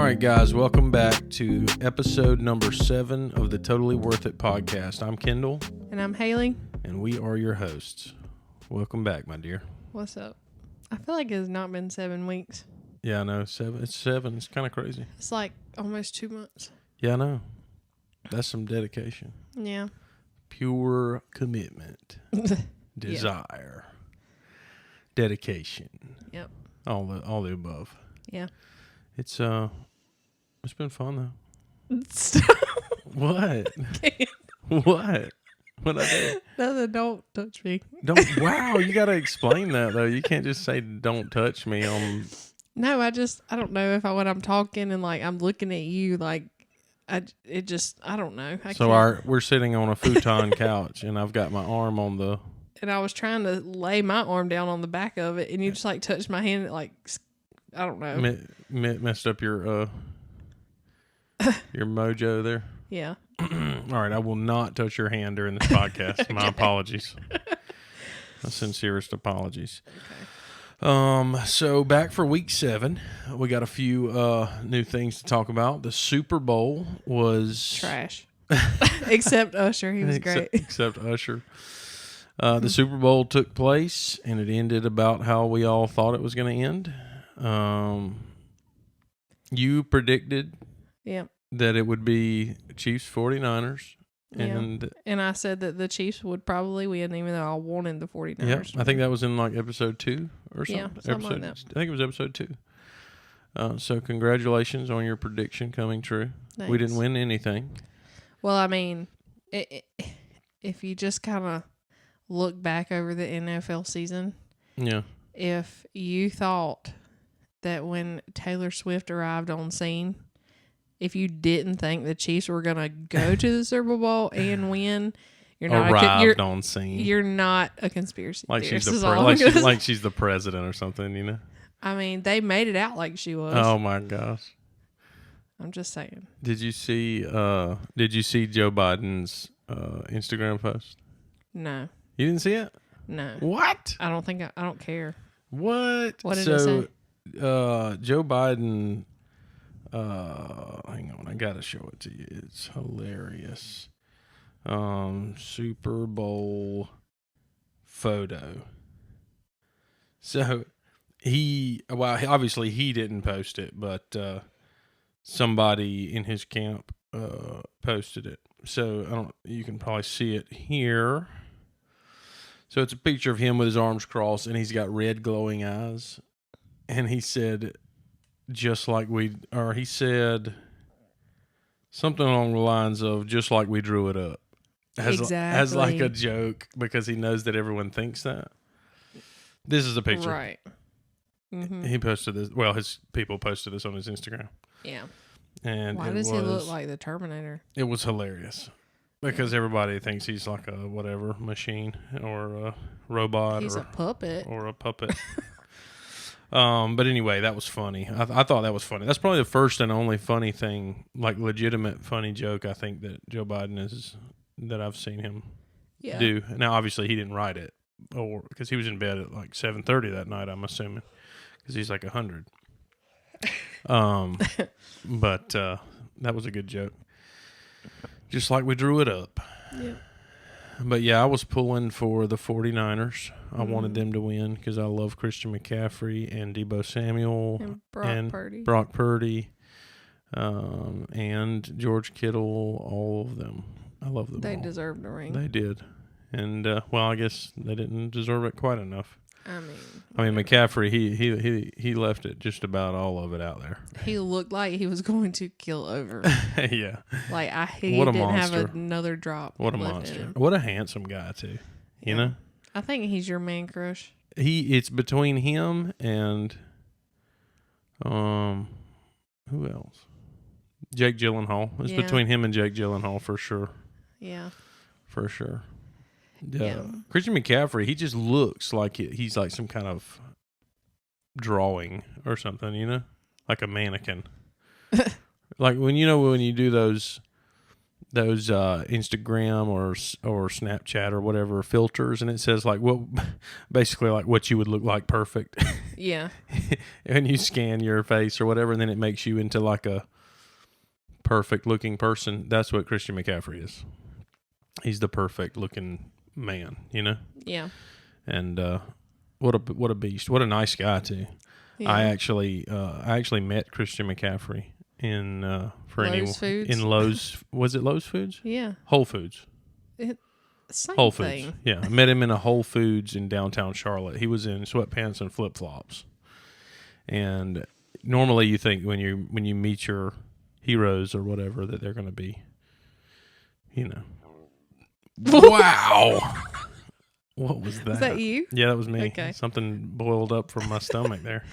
right, guys, welcome back to episode number 7 of the Totally Worth It podcast. I'm Kendall. And I'm Haley. And we are your hosts. Welcome back, my dear. What's up? I feel like it's not been 7 weeks. Yeah, I know. 7. It's 7. It's kind of crazy. It's like almost 2 months. Yeah, I know. That's some dedication. Yeah. Pure commitment. Desire. Dedication. Yep. All the above. Yeah. It's been fun though. Stop. What? What? What I do? No, don't touch me. Don't. Wow, you got to explain that though. You can't just say "don't touch me" on. No, I don't know if when I'm talking and like I'm looking at you, like I don't know. We're sitting on a futon couch and I've got my arm on the. And I was trying to lay my arm down on the back of it, and you just like touched my hand, like I don't know. Messed up your mojo there. Yeah. All right, I will not touch your hand during this podcast. Okay. My apologies. My sincerest apologies. Okay. So back for week 7, we got a few new things to talk about. The Super Bowl was trash, except Usher. He was great. Except Usher. The Super Bowl took place, and it ended about how we all thought it was going to end. You predicted that it would be Chiefs 49ers. And I said that the Chiefs would probably win, even though I wanted the 49ers. Yeah, I think that was in like episode 2 or something. Yeah, something like that. I think it was episode 2. So congratulations on your prediction coming true. Thanks. We didn't win anything. Well, I mean, if you just kind of look back over the NFL season, if you thought that when Taylor Swift arrived on scene, if you didn't think the Chiefs were going to go to the Super Bowl and win, you're not on scene. You're not a conspiracy like theorist. She's the president or something, you know. I mean, they made it out like she was. Oh my gosh. I'm just saying. Did you see Joe Biden's Instagram post? No. You didn't see it? No. What? I don't care. What? What did it say? Joe Biden, hang on, I gotta show it to you. It's hilarious. Super Bowl photo. So obviously he didn't post it, but somebody in his camp posted it. So you can probably see it here. So it's a picture of him with his arms crossed, and he's got red glowing eyes. And he said, he said something along the lines of, just like we drew it up. Exactly. As like a joke, because he knows that everyone thinks that. This is a picture. Right. Mm-hmm. He posted this. Well, his people posted this on his Instagram. Yeah. And why does he look like the Terminator? It was hilarious. Because everybody thinks he's like a whatever machine or a robot. He's a puppet. Or a puppet. But anyway, that was funny. I thought that was funny. That's probably the first and only funny thing, like legitimate funny joke, I think, that Joe Biden that I've seen him do. Now, obviously, he didn't write it because he was in bed at like 7:30 that night, I'm assuming, because he's like 100. But that was a good joke. Just like we drew it up. Yeah. But yeah, I was pulling for the 49ers. I wanted them to win because I love Christian McCaffrey and Deebo Samuel and Brock Purdy, and George Kittle, all of them. I love them all. They deserved a ring. They did. And, well, I guess they didn't deserve it quite enough. I mean, McCaffrey, he left it just about all of it out there. He looked like he was going to kill over. Yeah. Like he didn't have another drop. What a monster. What a handsome guy too. You know? I think he's your man crush. It's between him and who else? Jake Gyllenhaal. It's between him and Jake Gyllenhaal for sure. Yeah. For sure. Christian McCaffrey, he just looks like he's like some kind of drawing or something, you know, like a mannequin. Like when you do those those Instagram or Snapchat or whatever filters, and it says like basically like what you would look like perfect. Yeah. And you scan your face or whatever, and then it makes you into like a perfect looking person. That's what Christian McCaffrey is. He's the perfect looking man, you know? Yeah. And what a beast. What a nice guy too. Yeah. I actually met Christian McCaffrey in Lowe's Foods? in Lowe's. Was it Lowe's Foods? Yeah. Whole Foods. Same Whole thing. Foods. Yeah. I met him in a Whole Foods in downtown Charlotte. He was in sweatpants and flip-flops. And normally you think when you meet your heroes or whatever that they're going to be, you know. Wow. What was that? Was that you? Yeah, that was me. Okay. Something boiled up from my stomach there.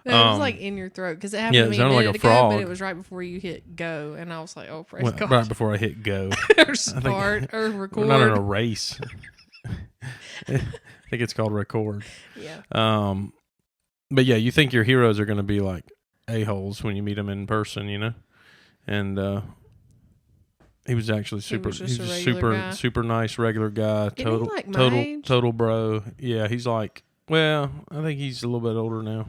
No, it was like in your throat because it happened to me a minute like a ago, frog. but it was right before you hit go, and I was like, "Oh, praise God!" Right before I hit go or start or record. We're not in a race. I think it's called record. Yeah. But yeah, you think your heroes are going to be like a-holes when you meet them in person, you know? And he was actually super. He was a super nice regular guy. Total bro. Yeah, he's like. Well, I think he's a little bit older now.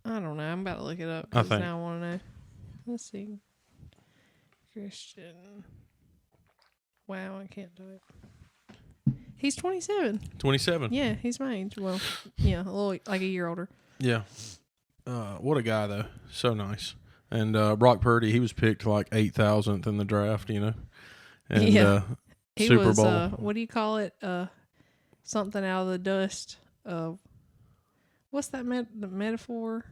I don't know. I'm about to look it up because now I want to know. Let's see. Christian. Wow, I can't do it. He's 27. 27. Yeah, he's my age. Well, yeah, a little like a year older. Yeah. What a guy though. So nice. And Brock Purdy, he was picked like 8,000th in the draft, you know. And yeah. Super Bowl. What do you call it? Something out of the dust. What's that metaphor?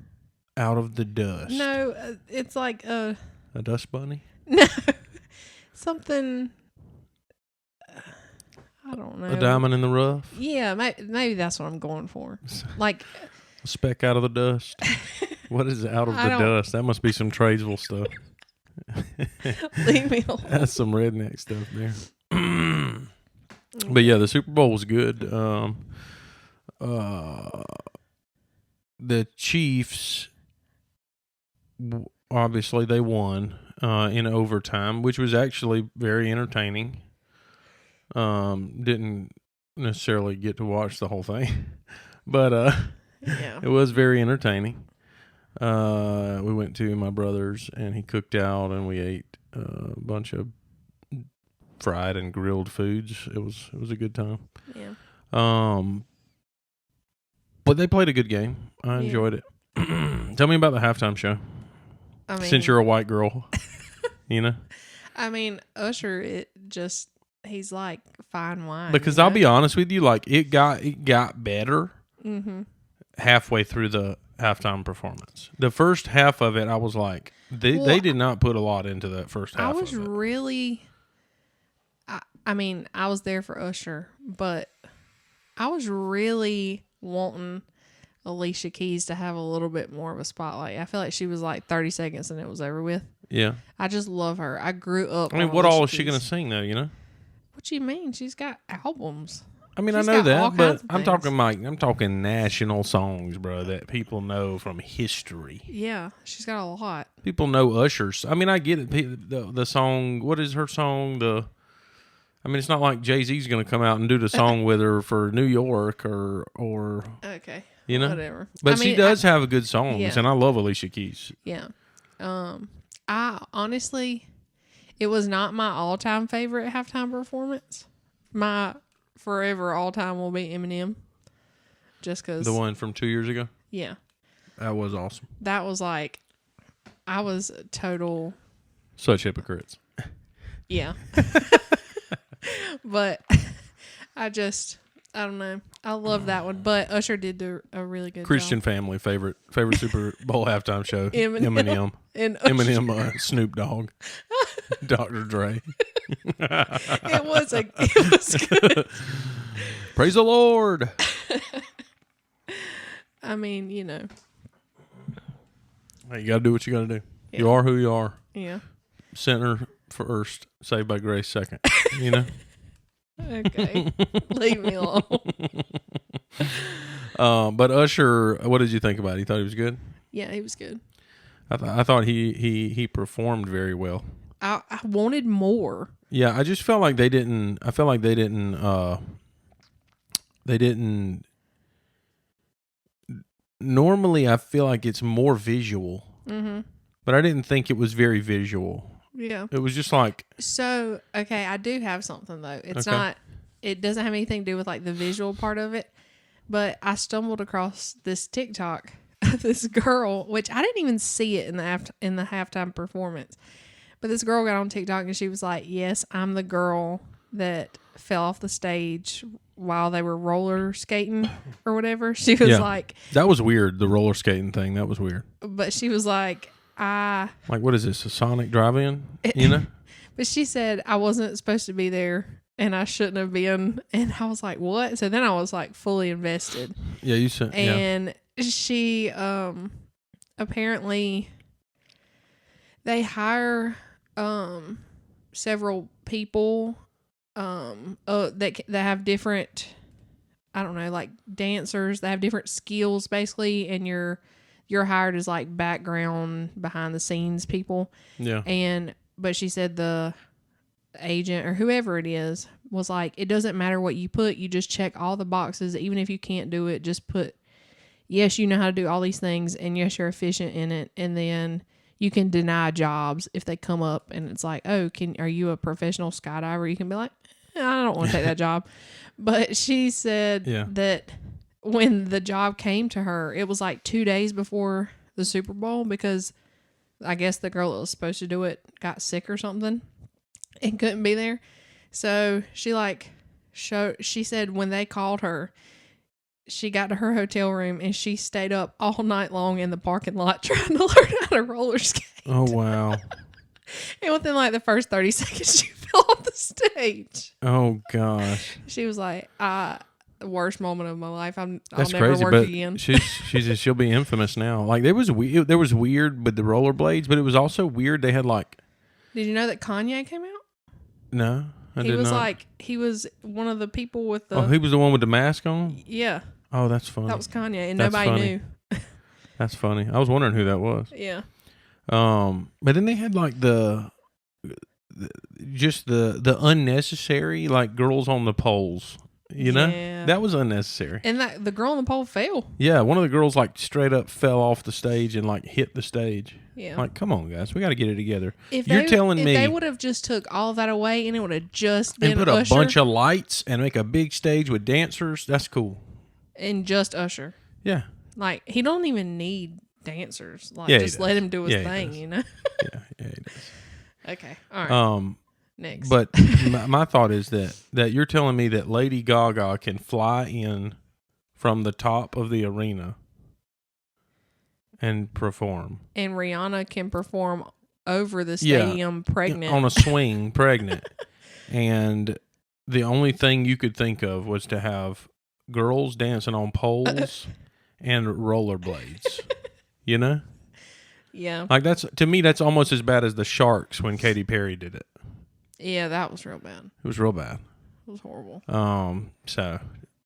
Out of the dust. No, it's like a dust bunny. No, something. I don't know. A diamond in the rough. Yeah, maybe that's what I'm going for. Like a speck out of the dust. What is out of the dust? That must be some tradesville stuff. Leave me alone. That's some redneck stuff there. But yeah, the Super Bowl was good. The Chiefs, obviously, they won in overtime, which was actually very entertaining. Didn't necessarily get to watch the whole thing, but yeah. It was very entertaining. We went to my brother's, and he cooked out, and we ate a bunch of fried and grilled foods. It was a good time. Yeah. But they played a good game. I enjoyed it. Tell me about the halftime show. I mean, since you're a white girl, you know. I mean, Usher, he's like fine wine. Because I'll be honest with you, like it got better halfway through the halftime performance. The first half of it, I was like, they did not put a lot into that first half. I was really. I mean, I was there for Usher, but I was really wanting Alicia Keys to have a little bit more of a spotlight. I feel like she was like 30 seconds and it was over with. Yeah. I just love her. I grew up. I mean, what all is she going to sing though, you know? What do you mean? She's got albums. I mean, I know that, but I'm talking national songs, bro, that people know from history. Yeah, she's got a lot. People know Usher's. I mean, I get it. The song, what is her song? I mean, it's not like Jay-Z's going to come out and do the song with her for New York or okay, you know, whatever. But she does have good songs, and I love Alicia Keys. Yeah, I honestly, it was not my all-time favorite halftime performance. My forever all-time will be Eminem, just because the one from 2 years ago. Yeah, that was awesome. That was like, I was total. Such hypocrites. Yeah. But I don't know. I love that one. But Usher did do a really good Christian job. family favorite Super Bowl halftime show. Eminem. Eminem, Snoop Dogg, Dr. Dre. It was good. Praise the Lord. I mean, you know. Hey, you got to do what you got to do. Yeah. You are who you are. Yeah. Sinner first, saved by grace second. You know? Okay. Leave me alone. But Usher, what did you think about it? You thought he was good? Yeah, he was good. I thought he performed very well. I wanted more. Yeah, I just felt like they didn't. I felt like they didn't. They didn't. Normally, I feel like it's more visual, but I didn't think it was very visual. Yeah, it was just like. So okay, I do have something though. It's not. It doesn't have anything to do with like the visual part of it, but I stumbled across this TikTok of this girl, which I didn't even see it in the halftime performance. But this girl got on TikTok and she was like, "Yes, I'm the girl that fell off the stage while they were roller skating or whatever." She was like, "That was weird. The roller skating thing, that was weird." But she was like, "I like, what is this? A Sonic drive-in? You know?" But she said I wasn't supposed to be there and I shouldn't have been. And I was like, "What?" So then I was like fully invested. Yeah, you said. And she apparently they hire several people that have different, I don't know, like dancers that have different skills basically, and you're hired as like background behind the scenes people. Yeah. But she said the agent or whoever it is was like, it doesn't matter what you put, you just check all the boxes, even if you can't do it, just put yes, you know how to do all these things, and yes, you're efficient in it, and then you can deny jobs if they come up and it's like, oh, are you a professional skydiver? You can be like, I don't want to take that job. But she said that when the job came to her, it was like 2 days before the Super Bowl, because I guess the girl that was supposed to do it got sick or something and couldn't be there. So she said when they called her, she got to her hotel room and she stayed up all night long in the parking lot trying to learn how to roller skate. Oh, wow. And within like the first 30 seconds, she fell off the stage. Oh, gosh. She was like, the worst moment of my life. I'll That's never crazy, work but again. She'll be infamous now. Like, there was weird with the rollerblades, but it was also weird. They had like. Did you know that Kanye came out? No, I did not. He was one of the people with the. Oh, he was the one with the mask on? Yeah. Oh, that's funny. That was Kanye, and nobody knew. That's funny. I was wondering who that was. Yeah. But then they had like the unnecessary like girls on the poles. You know, that was unnecessary. And the girl on the pole fell. Yeah, one of the girls like straight up fell off the stage and like hit the stage. Yeah, like come on, guys, we got to get it together. If they would have just took all of that away and it would have just been and put Usher, a bunch of lights and make a big stage with dancers, that's cool. And just Usher. Yeah, like he don't even need dancers. Like just let him do his thing, you know. yeah, he does. Okay, all right. Next. But my thought is that you're telling me that Lady Gaga can fly in from the top of the arena and perform. And Rihanna can perform over the stadium pregnant. On a swing, pregnant. And the only thing you could think of was to have girls dancing on poles and rollerblades. You know? Yeah. Like to me, that's almost as bad as the Sharks when Katy Perry did it. Yeah, that was real bad. It was real bad. It was horrible. So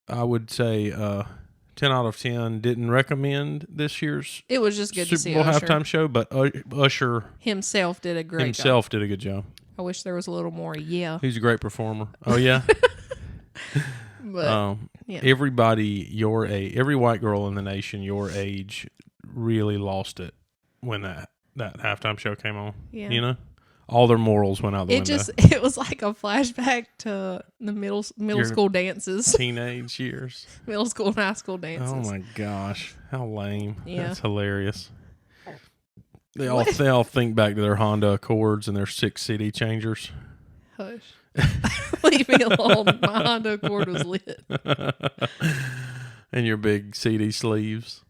I would say 10 out of 10. Didn't recommend this year's It was just good to see Super Bowl Usher. halftime show, but Usher himself did a great job. did a good job. I wish there was a little more. Yeah. He's a great performer. Oh, yeah? But everybody your age, every white girl in the nation your age really lost it when that halftime show came on. Yeah. You know? All their morals went out the window. It was like a flashback to the middle school dances. Teenage years. Middle school and high school dances. Oh my gosh. How lame. Yeah. That's hilarious. They all think back to their Honda Accords and their 6 CD changers. Hush. Leave me alone. My Honda Accord was lit. And your big CD sleeves.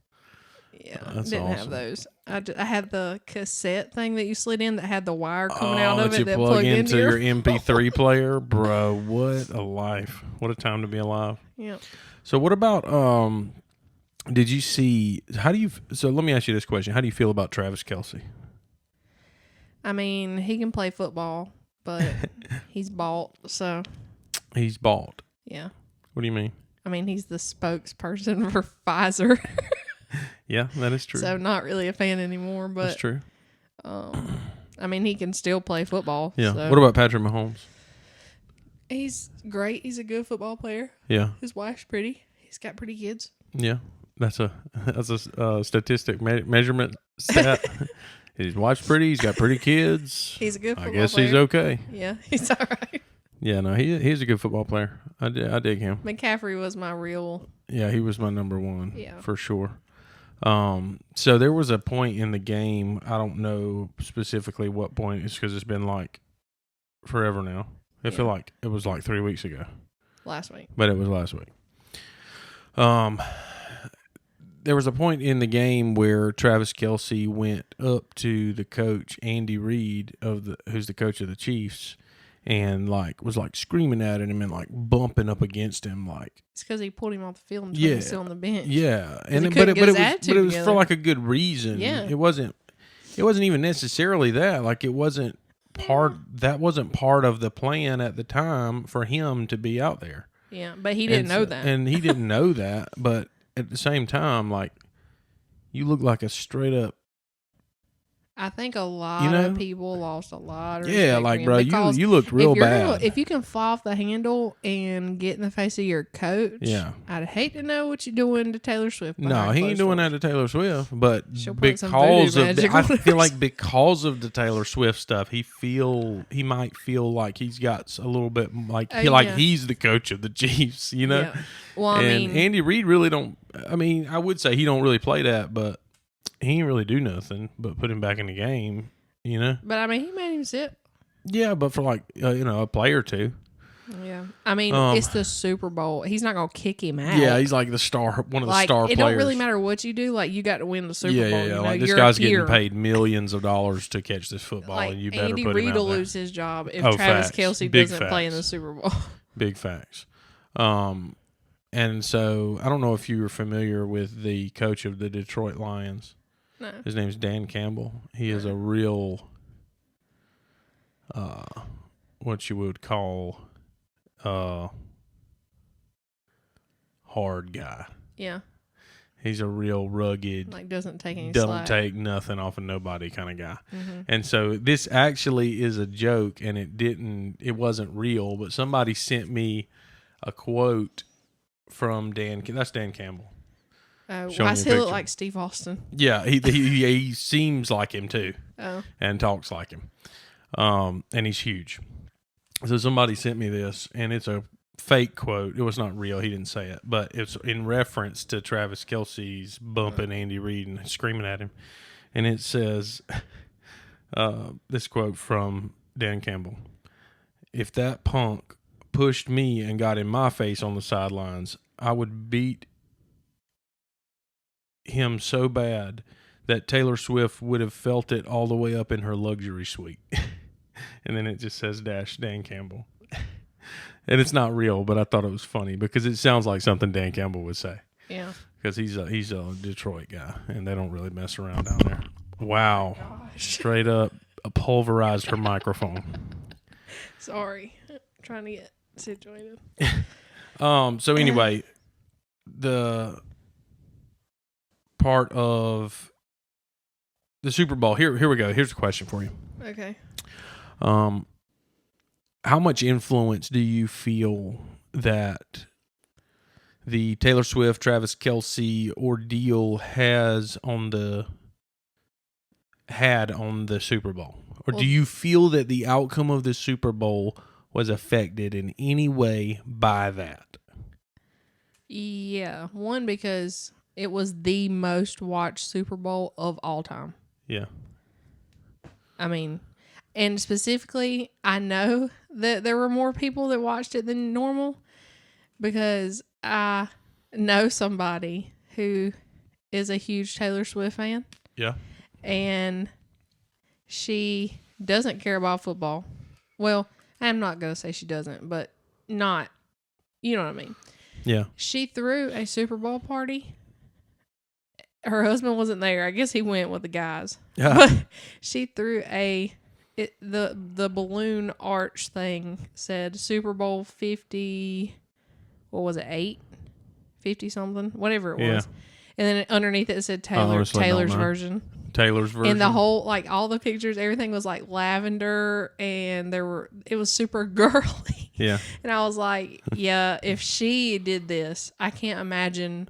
Yeah, didn't have those. I had the cassette thing that you slid in that had the wire coming out of it that plug into your MP3 player. Bro, what a life. What a time to be alive. Yeah. So what about, did you see, so let me ask you this question. How do you feel about Travis Kelce? I mean, he can play football, but he's bald, so. He's bald? Yeah. What do you mean? I mean, he's the spokesperson for Pfizer. Yeah, that is true. So not really a fan anymore, but that's true. I mean, he can still play football. Yeah. So. What about Patrick Mahomes? He's great. He's a good football player. Yeah. His wife's pretty. He's got pretty kids. Yeah. That's a statistic measurement stat. His wife's pretty. He's got pretty kids. He's a good football player. I guess he's okay. Yeah, he's all right. Yeah, no, he's a good football player. I dig him. McCaffrey was my real. Yeah, he was my number one. Yeah, for sure. So there was a point in the game. I don't know specifically what point. It's because it's been like forever now. I feel like it was like 3 weeks ago. Last week. But it was last week. There was a point in the game where Travis Kelce went up to the coach, Andy Reid, who's the coach of the Chiefs, and was screaming at him and bumping up against him it's because he pulled him off the field and tried to sit on the bench. Yeah, but it was for a good reason. Yeah, it wasn't even necessarily that. That wasn't part of the plan at the time for him to be out there. Yeah, but he didn't know that, and he didn't know that. But at the same time, you look like a straight up. I think a lot of people lost a lot of respect. Yeah, bro, you looked real bad. If you can fly off the handle and get in the face of your coach, I'd hate to know what you're doing to Taylor Swift. No, he ain't doing that to Taylor Swift, but because of I feel like because of the Taylor Swift stuff, he might feel like he's got a little bit he's the coach of the Chiefs, you know. Yeah. Well, Andy Reid really don't. I mean, I would say he don't really play that, but. He didn't really do nothing but put him back in the game, you know? But, he made him sit. Yeah, but for, a play or two. Yeah. It's the Super Bowl. He's not going to kick him out. Yeah, he's like the star, one of the star players. It don't really matter what you do. You got to win the Super Bowl. Yeah. This guy's getting paid millions of dollars to catch this football, and you better Andy put him Reid out will there. lose his job if Travis Kelce Big doesn't facts. play in the Super Bowl. Big facts. And so I don't know if you were familiar with the coach of the Detroit Lions. No. His name's Dan Campbell. He is a real, what you would call, hard guy. Yeah. He's a real rugged, doesn't take any don't slack. take nothing off of nobody kind of guy. Mm-hmm. And so this actually is a joke, and it wasn't real, but somebody sent me a quote from Dan. That's Dan Campbell. Why does he look like Steve Austin? Yeah, he seems like him too. Oh. And talks like him. And he's huge. So somebody sent me this, and it's a fake quote. It was not real. He didn't say it. But it's in reference to Travis Kelce's bumping Andy Reid and screaming at him. And it says, this quote from Dan Campbell, "If that punk pushed me and got in my face on the sidelines, I would beat him so bad that Taylor Swift would have felt it all the way up in her luxury suite." And then it just says Dan Campbell. And it's not real, but I thought it was funny because it sounds like something Dan Campbell would say. Yeah. Because he's a Detroit guy, and they don't really mess around down there. Wow. Straight up pulverized her microphone. Sorry. I'm trying to get situated. So anyway, the part of the Super Bowl. Here we go. Here's a question for you. Okay. How much influence do you feel that the Taylor Swift, Travis Kelce ordeal had on the Super Bowl? Or do you feel that the outcome of the Super Bowl was affected in any way by that? Yeah. One, because it was the most watched Super Bowl of all time. Yeah. And specifically, I know that there were more people that watched it than normal because I know somebody who is a huge Taylor Swift fan. Yeah. And she doesn't care about football. Well, I'm not going to say she doesn't, but not, you know what I mean? Yeah. She threw a Super Bowl party. Her husband wasn't there. I guess he went with the guys. Yeah. But she threw the balloon arch thing said Super Bowl 50, what was it, 8? 50 something? Whatever it was. And then underneath it said Taylor's version. Taylor's version. And the whole, all the pictures, everything was lavender, and it was super girly. Yeah. And I was like, yeah, if she did this, I can't imagine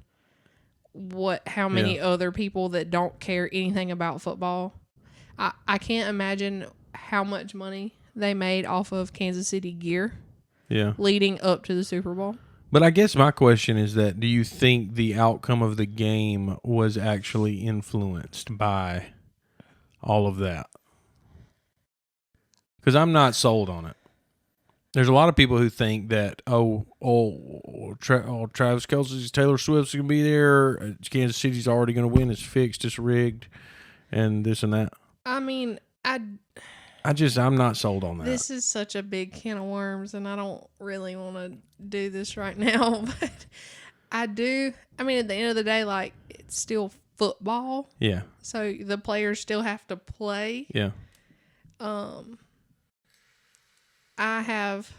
how many other people that don't care anything about football. I can't imagine how much money they made off of Kansas City gear. Yeah. Leading up to the Super Bowl. But I guess my question is that do you think the outcome of the game was actually influenced by all of that? Because I'm not sold on it. There's a lot of people who think that, Travis Kelce's, Taylor Swift's going to be there. Kansas City's already going to win. It's fixed. It's rigged. And this and that. I mean, I'm not sold on that. This is such a big can of worms, and I don't really want to do this right now. But I do. I mean, at the end of the day, like, it's still football. Yeah. So the players still have to play. Yeah. I have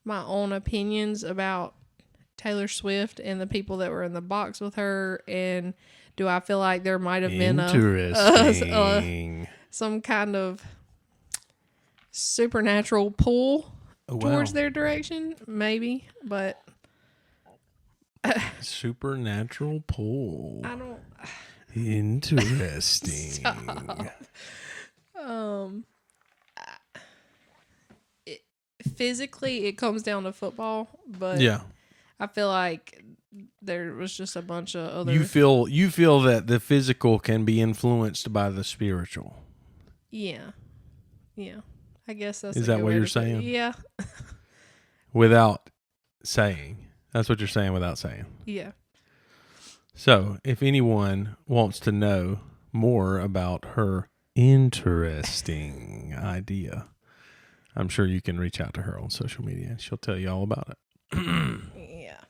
my own opinions about Taylor Swift and the people that were in the box with her, and do I feel like there might have been some kind of supernatural pull towards their direction? Maybe, but supernatural pull. I don't. Interesting. Physically, it comes down to football, but yeah, I feel like there was just a bunch of other. You feel that the physical can be influenced by the spiritual. Yeah. I guess that's. Is that what you're saying? Yeah. Without saying, that's what you're saying without saying. Yeah. So, if anyone wants to know more about her interesting idea, I'm sure you can reach out to her on social media and she'll tell you all about it. Yeah.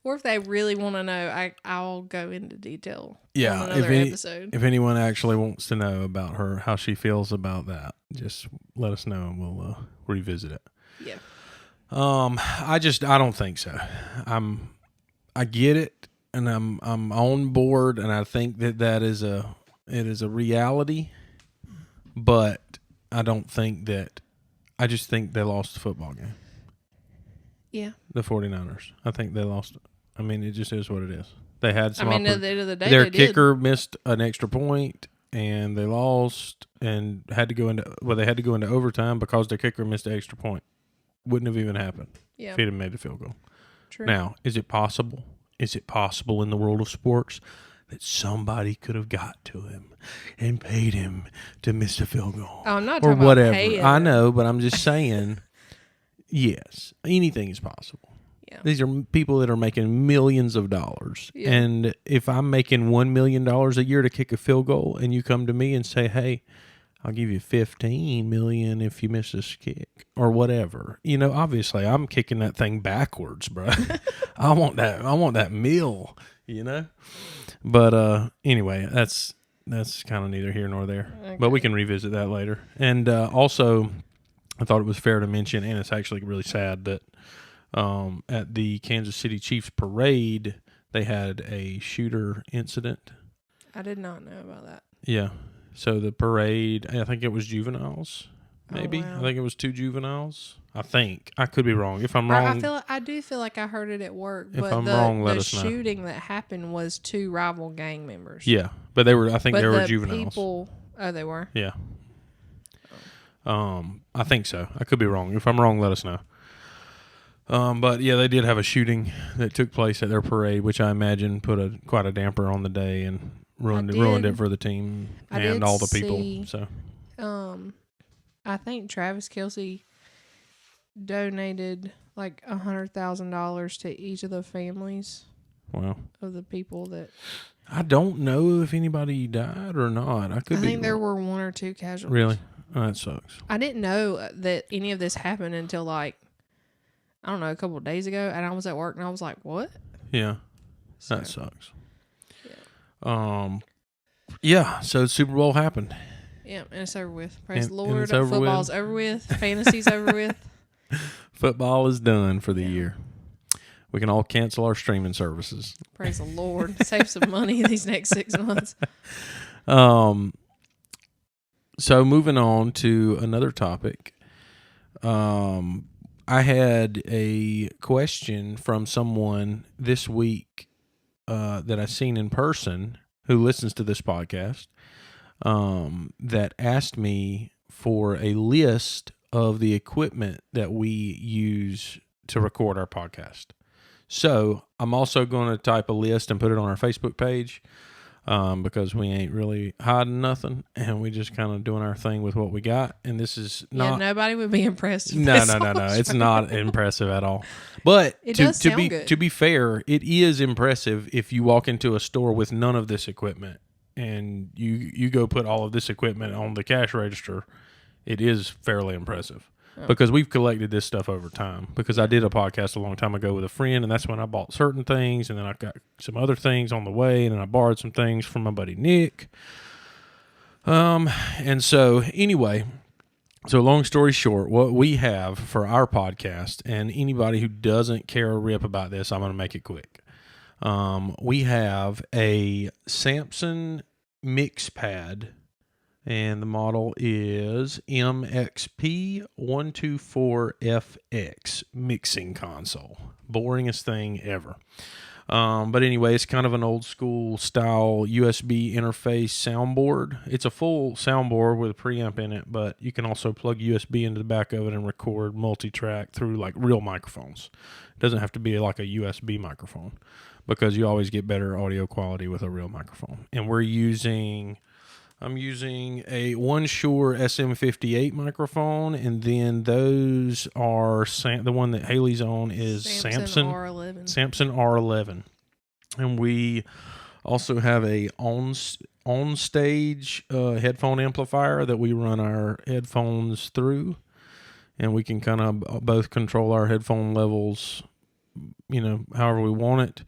Or if they really want to know, I'll go into detail. Yeah. On another episode. If anyone actually wants to know about her, how she feels about that, just let us know and we'll revisit it. Yeah. I don't think so. I get it and I'm on board and I think that is a reality, but I don't think that. I just think they lost the football game. Yeah. The 49ers. I think they lost it. I mean, it just is what it is. They had some. at the end of the day, their kicker missed an extra point, and they lost, and had to go into overtime because their kicker missed an extra point. Wouldn't have even happened if he'd have made the field goal. True. Now, is it possible? Is it possible in the world of sports that somebody could have got to him and paid him to miss the field goal? Oh, I'm not or talking whatever. About paying I know, but I'm just saying, yes, anything is possible. Yeah. These are people that are making millions of dollars. Yeah. And if I'm making $1 million a year to kick a field goal and you come to me and say, hey, I'll give you $15 million if you miss this kick or whatever. Obviously I'm kicking that thing backwards, bro. I want that meal, But anyway, that's kind of neither here nor there. Okay. But we can revisit that later. And also, I thought it was fair to mention, and it's actually really sad, that at the Kansas City Chiefs parade, they had a shooter incident. I did not know about that. Yeah. So the parade, I think it was juveniles, maybe. Oh, wow. I think it was 2 juveniles. I think. I could be wrong. If I'm wrong. I do feel like I heard it at work. If I'm wrong, let us know. The shooting that happened was 2 rival gang members. Yeah. But they were juveniles. They were? Yeah. I think so. I could be wrong. If I'm wrong, let us know. But yeah, they did have a shooting that took place at their parade, which I imagine put quite a damper on the day and ruined it for the team and all the people. So, I think Travis Kelce donated like $100,000 to each of the families. Wow. Of the people that. I don't know if anybody died or not. I think there were 1 or 2 casualties. Really? Oh, that sucks. I didn't know that any of this happened until a couple of days ago, and I was at work and I was like, "What?" Yeah, that sucks. Yeah. So Super Bowl happened. Yeah, and it's over with. Praise the Lord. Football's over with. Fantasy's over with. Football is done for the year. We can all cancel our streaming services. Praise the Lord. Save some money these next 6 months. So moving on to another topic. I had a question from someone this week that I seen in person who listens to this podcast that asked me for a list of the equipment that we use to record our podcast. So I'm also going to type a list and put it on our Facebook page because we ain't really hiding nothing and we just kind of doing our thing with what we got. And this is not... Yeah, nobody would be impressed. No. It's not impressive at all. But to be fair, it is impressive if you walk into a store with none of this equipment and you go put all of this equipment on the cash register. It is fairly impressive. Because we've collected this stuff over time. Because I did a podcast a long time ago with a friend, and that's when I bought certain things, and then I got some other things on the way, and then I borrowed some things from my buddy Nick. And so anyway, so long story short, what we have for our podcast, and anybody who doesn't care a rip about this, I'm going to make it quick. We have a Samson mix pad. And the model is MXP124FX mixing console. Boringest thing ever. But anyway, it's kind of an old school style USB interface soundboard. It's a full soundboard with a preamp in it, but you can also plug USB into the back of it and record multi-track through like real microphones. It doesn't have to be like a USB microphone because you always get better audio quality with a real microphone. And I'm using a One Shure SM58 microphone, and then those are the one that Haley's on is Samson R11. And we also have a on-stage headphone amplifier that we run our headphones through, and we can kind of both control our headphone levels, however we want it.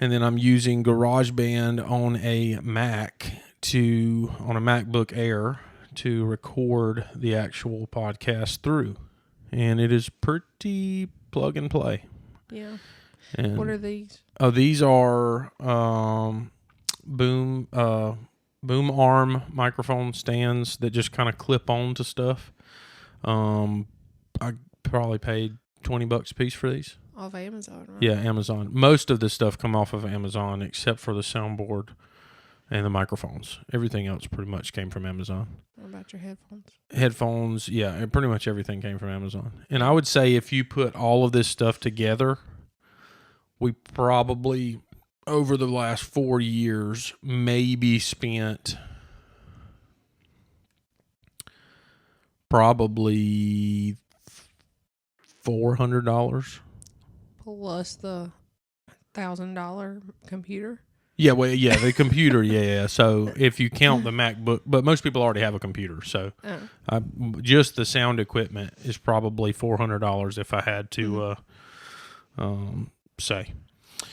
And then I'm using GarageBand on a MacBook Air to record the actual podcast through. And it is pretty plug and play. Yeah. And what are these? Oh, these are boom arm microphone stands that just kind of clip on to stuff. I probably paid $20 a piece for these. Off Amazon, right? Yeah, Amazon. Most of this stuff come off of Amazon except for the soundboard and the microphones. Everything else pretty much came from Amazon. What about your headphones? Headphones, yeah, pretty much everything came from Amazon. And I would say if you put all of this stuff together, we probably, over the last 4 years, maybe spent probably $400. Plus the $1,000 computer. Yeah, well, yeah, the computer, yeah. So if you count the MacBook, but most people already have a computer, so just the sound equipment is probably $400 if I had to say.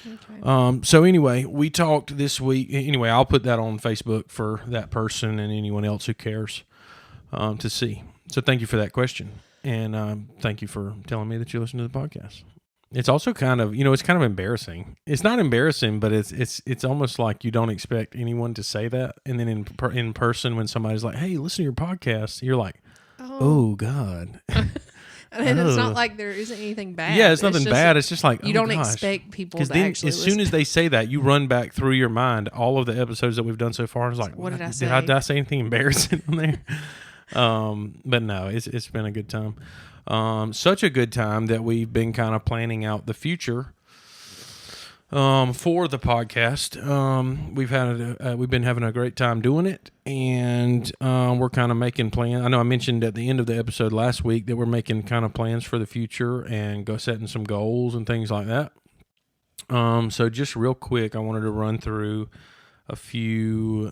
Okay. So anyway, we talked this week. Anyway, I'll put that on Facebook for that person and anyone else who cares to see. So thank you for that question, and thank you for telling me that you listen to the podcast. It's also kind of, it's kind of embarrassing. It's not embarrassing, but it's almost like you don't expect anyone to say that. And then in person, when somebody's like, "Hey, listen to your podcast," you're like, "Oh God." And it's not like there isn't anything bad. Yeah, it's nothing bad. It's just like you don't expect people to actually listen. As soon as they say that, you run back through your mind all of the episodes that we've done so far. It's like, what did I say? Did I say anything embarrassing on there? But no, it's been a good time. Such a good time that we've been kind of planning out the future for the podcast. We've been having a great time doing it, and we're kind of making plans. I know I mentioned at the end of the episode last week that we're making kind of plans for the future and setting some goals and things like that. So just real quick, I wanted to run through a few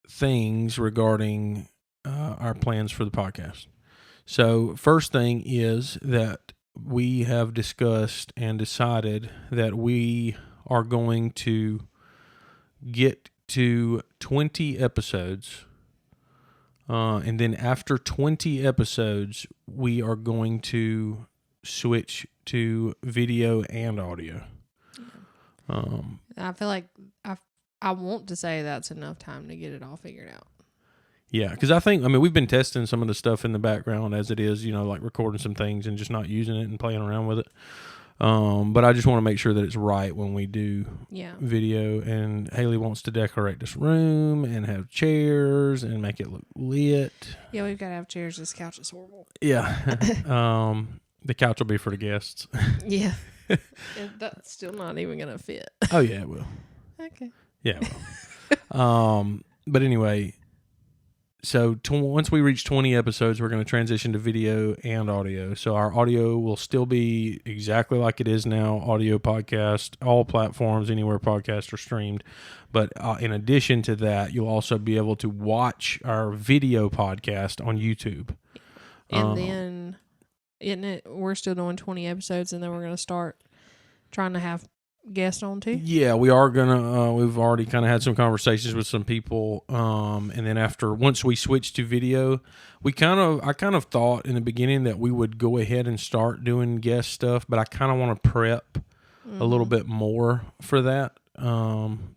things regarding our plans for the podcast. So first thing is that we have discussed and decided that we are going to get to 20 episodes. And then after 20 episodes, we are going to switch to video and audio. I feel like I want to say that's enough time to get it all figured out. Yeah, because I mean, we've been testing some of the stuff in the background as it is, like recording some things and just not using it and playing around with it. But I just want to make sure that it's right when we do video. And Haley wants to decorate this room and have chairs and make it look lit. Yeah, we've got to have chairs. This couch is horrible. Yeah. The couch will be for the guests. Yeah. And that's still not even going to fit. Oh, yeah, it will. Okay. Yeah, it will. But anyway, so once we reach 20 episodes, we're going to transition to video and audio. So our audio will still be exactly like it is now, audio podcast, all platforms, anywhere podcasts are streamed. But in addition to that, you'll also be able to watch our video podcast on YouTube. And then, isn't it, we're still doing 20 episodes, and then we're going to start trying to have guest on too? Yeah, we are gonna. We've already kind of had some conversations with some people, and then once we switch to video, I kind of thought in the beginning that we would go ahead and start doing guest stuff, but I kind of want to prep a little bit more for that,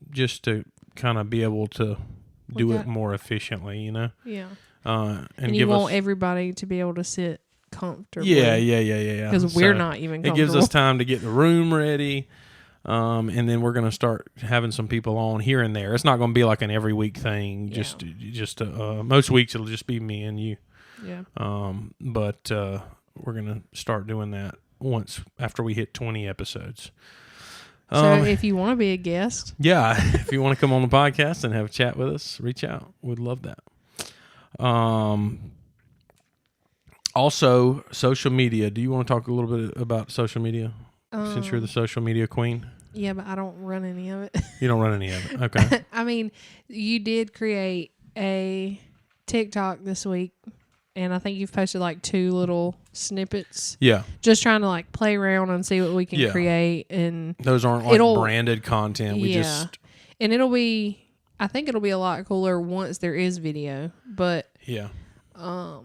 just to kind of be able to do it more efficiently, Yeah. And you want everybody to be able to sit comfortably. Yeah. Because we're not even comfortable. It gives us time to get the room ready. And then we're going to start having some people on here and there. It's not going to be like an every week thing. Just most weeks it'll just be me and you. Yeah. But we're going to start doing that after we hit 20 episodes. So if you want to be a guest. Yeah. If you want to come on the podcast and have a chat with us, reach out. We'd love that. Also, social media. Do you want to talk a little bit about social media? Since you're the social media queen? Yeah, but I don't run any of it. You don't run any of it. Okay. I mean, you did create a TikTok this week, and I think you've posted like 2 little snippets. Yeah. Just trying to like play around and see what we can create. And those aren't like branded content. And I think it'll be a lot cooler once there is video. But yeah. For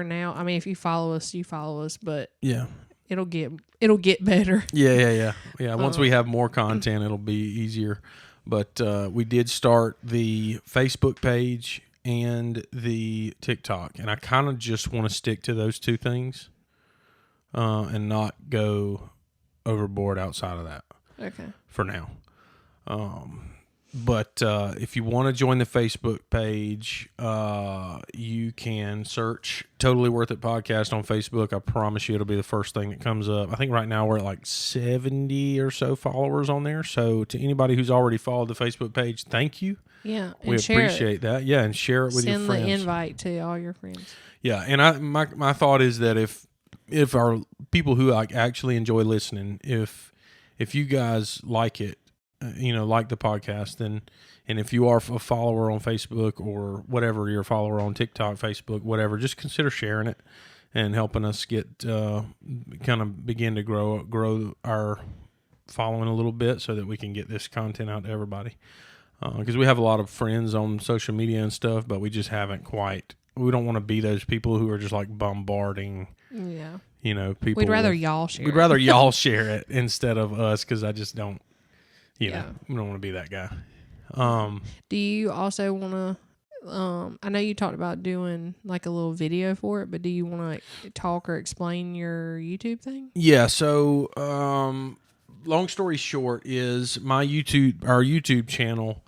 now, if you follow us, you follow us, but yeah. It'll get better. Yeah. Once we have more content, it'll be easier. But we did start the Facebook page and the TikTok, and I kind of just want to stick to those 2 things, and not go overboard outside of that. Okay. For now. But if you want to join the Facebook page, you can search Totally Worth It Podcast on Facebook. I promise you it'll be the first thing that comes up. I think right now we're at like 70 or so followers on there. So to anybody who's already followed the Facebook page, thank you. Yeah. We appreciate that. Yeah, and share it with your friends. Send the invite to all your friends. Yeah, and my thought is that if our people who like actually enjoy listening, if you guys like it, like the podcast, and if you are a follower on Facebook or whatever, you're a follower on TikTok, Facebook, whatever, just consider sharing it and helping us get kind of begin to grow our following a little bit so that we can get this content out to everybody. Because we have a lot of friends on social media and stuff, but we just haven't quite. We don't want to be those people who are just like bombarding. Yeah. People. We'd rather y'all share. We'd rather y'all share it instead of us, because I just don't. We don't want to be that guy. Do you also want to, I know you talked about doing like a little video for it, but do you want to talk or explain your YouTube thing? Yeah. So, long story short is our YouTube channel.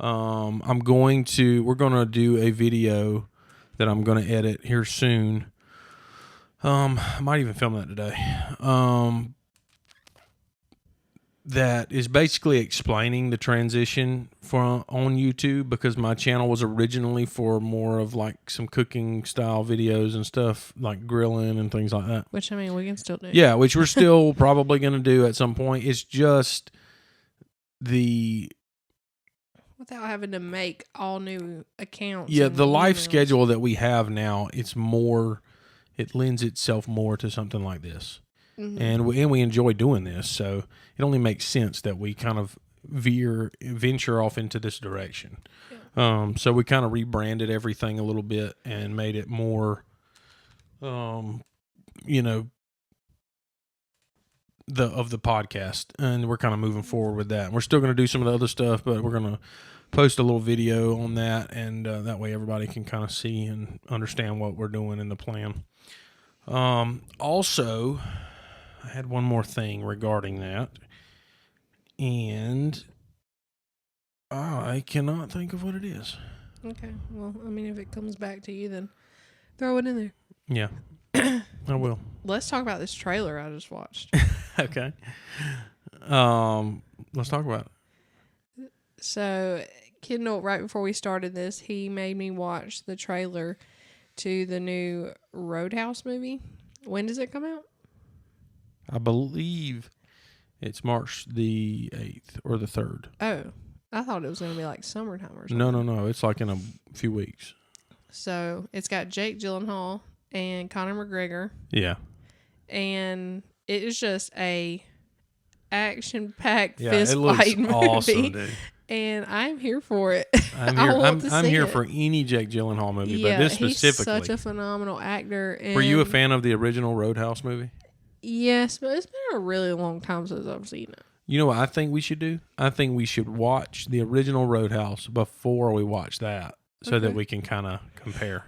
We're going to do a video that I'm going to edit here soon. I might even film that today. That is basically explaining the transition on YouTube, because my channel was originally for more of like some cooking style videos and stuff, like grilling and things like that. Which, we can still do. Yeah, which we're still probably going to do at some point. It's just without having to make all new accounts. Yeah, the life schedule that we have now, it lends itself more to something like this. Mm-hmm. And we enjoy doing this, so it only makes sense that we kind of venture off into this direction. Yeah. So we kind of rebranded everything a little bit and made it more, the podcast, and we're kind of moving forward with that. We're still going to do some of the other stuff, but we're going to post a little video on that, and that way everybody can kind of see and understand what we're doing in the plan. Also, I had one more thing regarding that, and I cannot think of what it is. Okay. Well, I mean, if it comes back to you, then throw it in there. Yeah, I will. Let's talk about this trailer I just watched. Okay. Let's talk about it. So, Kendall, right before we started this, he made me watch the trailer to the new Roadhouse movie. When does it come out? I believe it's March the 8th or the 3rd. Oh, I thought it was going to be like summertime or something. No. It's like in a few weeks. So, it's got Jake Gyllenhaal and Conner McGregor. Yeah. And it is just a action-packed Yeah, fist it looks fight movie. awesome, dude. And I'm here for it. I'm here for any Jake Gyllenhaal movie, but this specifically. He's such a phenomenal actor. And were you a fan of the original Roadhouse movie? Yes, but it's been a really long time since I've seen it. You know what I think we should do? I think we should watch the original Roadhouse before we watch that, so that we can kind of compare.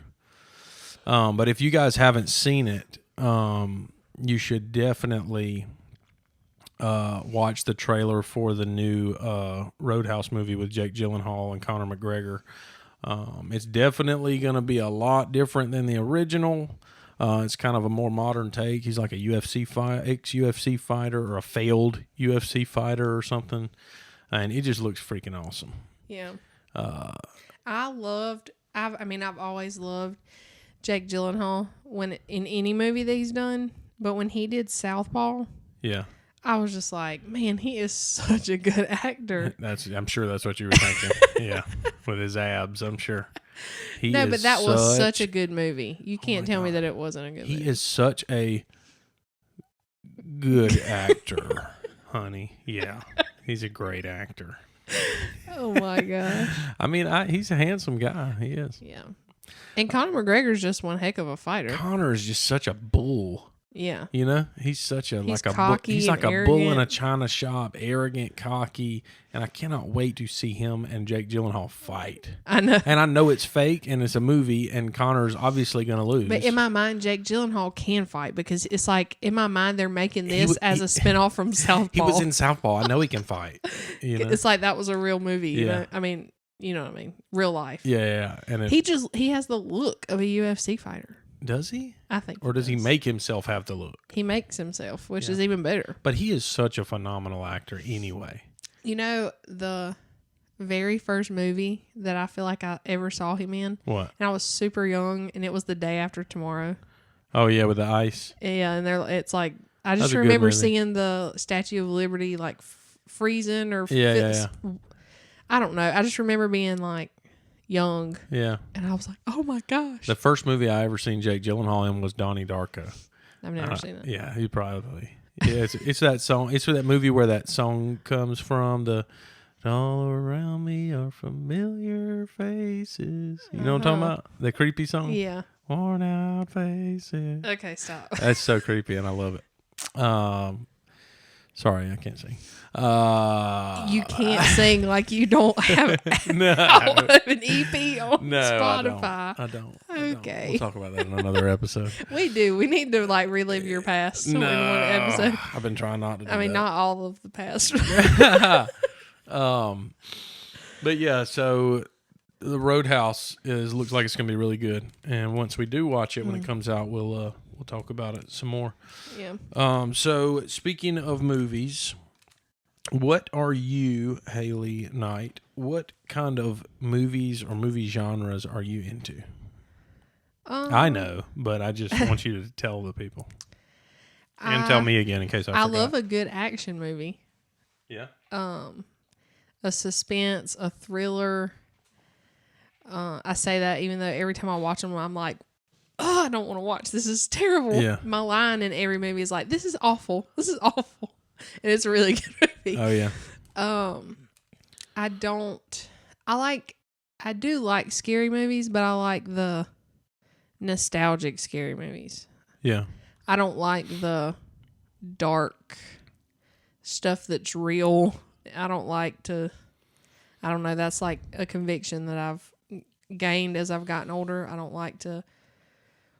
But if you guys haven't seen it, you should definitely watch the trailer for the new Roadhouse movie with Jake Gyllenhaal and Conner McGregor. It's definitely going to be a lot different than the original. It's kind of a more modern take. He's like a ex-UFC fighter or a failed UFC fighter or something. And it just looks freaking awesome. Yeah. I've always loved Jake Gyllenhaal in any movie that he's done. But when he did Southpaw, yeah, I was just like, man, he is such a good actor. I'm sure that's what you were thinking. Yeah, with his abs, I'm sure. But that was such a good movie. You can't tell me that it wasn't a good movie. He is such a good actor, honey. Yeah, he's a great actor. Oh my gosh. I mean, he's a handsome guy. He is. Yeah. And Conor McGregor's just one heck of a fighter. Conor is just such a bull. Yeah. You know, he's such a cocky he's like and a bull in a china shop, arrogant, cocky, and I cannot wait to see him and Jake Gyllenhaal fight. I know. And I know it's fake and it's a movie and Conor's obviously going to lose. But in my mind, Jake Gyllenhaal can fight because it's like in my mind they're making this as a spinoff from Southpaw. He was in Southpaw. I know he can fight. You know? It's like that was a real movie. Yeah. You know? I mean, you know what I mean? Real life. Yeah. And he has the look of a UFC fighter. Does he? I think. Or does he make himself have to look? He makes himself, which is even better. But he is such a phenomenal actor anyway. You know, the very first movie that I feel like I ever saw him in. What? And I was super young, and it was The Day After Tomorrow. Oh, yeah, with the ice. Yeah, and it's like, I just remember seeing the Statue of Liberty like freezing or... Yeah. I don't know. I just remember being like young. Yeah. And I was like, oh my gosh. The first movie I ever seen Jake Gyllenhaal in was Donnie Darko. I've never seen it. Yeah, he probably... Yeah, it's that song. It's that movie where that song comes from. All around me are familiar faces. You know what I'm talking about? The creepy song? Yeah. Worn out faces. Okay, stop. That's so creepy and I love it. Sorry, I can't sing. You can't sing like you don't have an EP on Spotify. I don't. Okay. We'll talk about that in another episode. We do. We need to like relive your past in one episode. I've been trying not to do that. Not all of the past. But yeah, so the Roadhouse looks like it's going to be really good. And once we do watch it, when it comes out, we'll talk about it some more. Yeah. So speaking of movies, what are you, Haley Knight? What kind of movies or movie genres are you into? I know, but I just want you to tell the people. And tell me again in case I forgot. I love a good action movie. Yeah. A suspense, a thriller. I say that even though every time I watch them, I'm like, oh, I don't want to watch. This is terrible. Yeah. My line in every movie is like, this is awful. This is awful. And it's a really good movie. Oh, yeah. I do like scary movies, but I like the nostalgic scary movies. Yeah. I don't like the dark stuff that's real. I don't like to. I don't know. That's like a conviction that I've gained as I've gotten older. I don't like to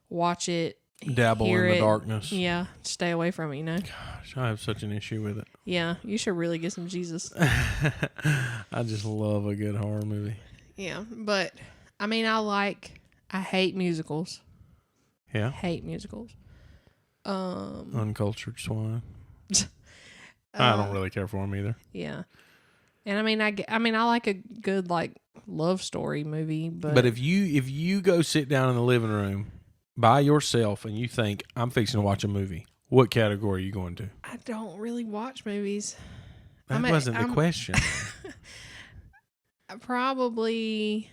watch it, dabble in the darkness. Yeah, stay away from it. Gosh, I have such an issue with it. Yeah, you should really get some Jesus. I just love a good horror movie. Yeah, but I mean, I hate musicals. Yeah, hate musicals. Uncultured swine. I don't really care for them either. Yeah, and I mean, I like a good like love story movie, but if you go sit down in the living room by yourself and you think I'm fixing to watch a movie, what category are you going to? I don't really watch movies. That wasn't the question. Probably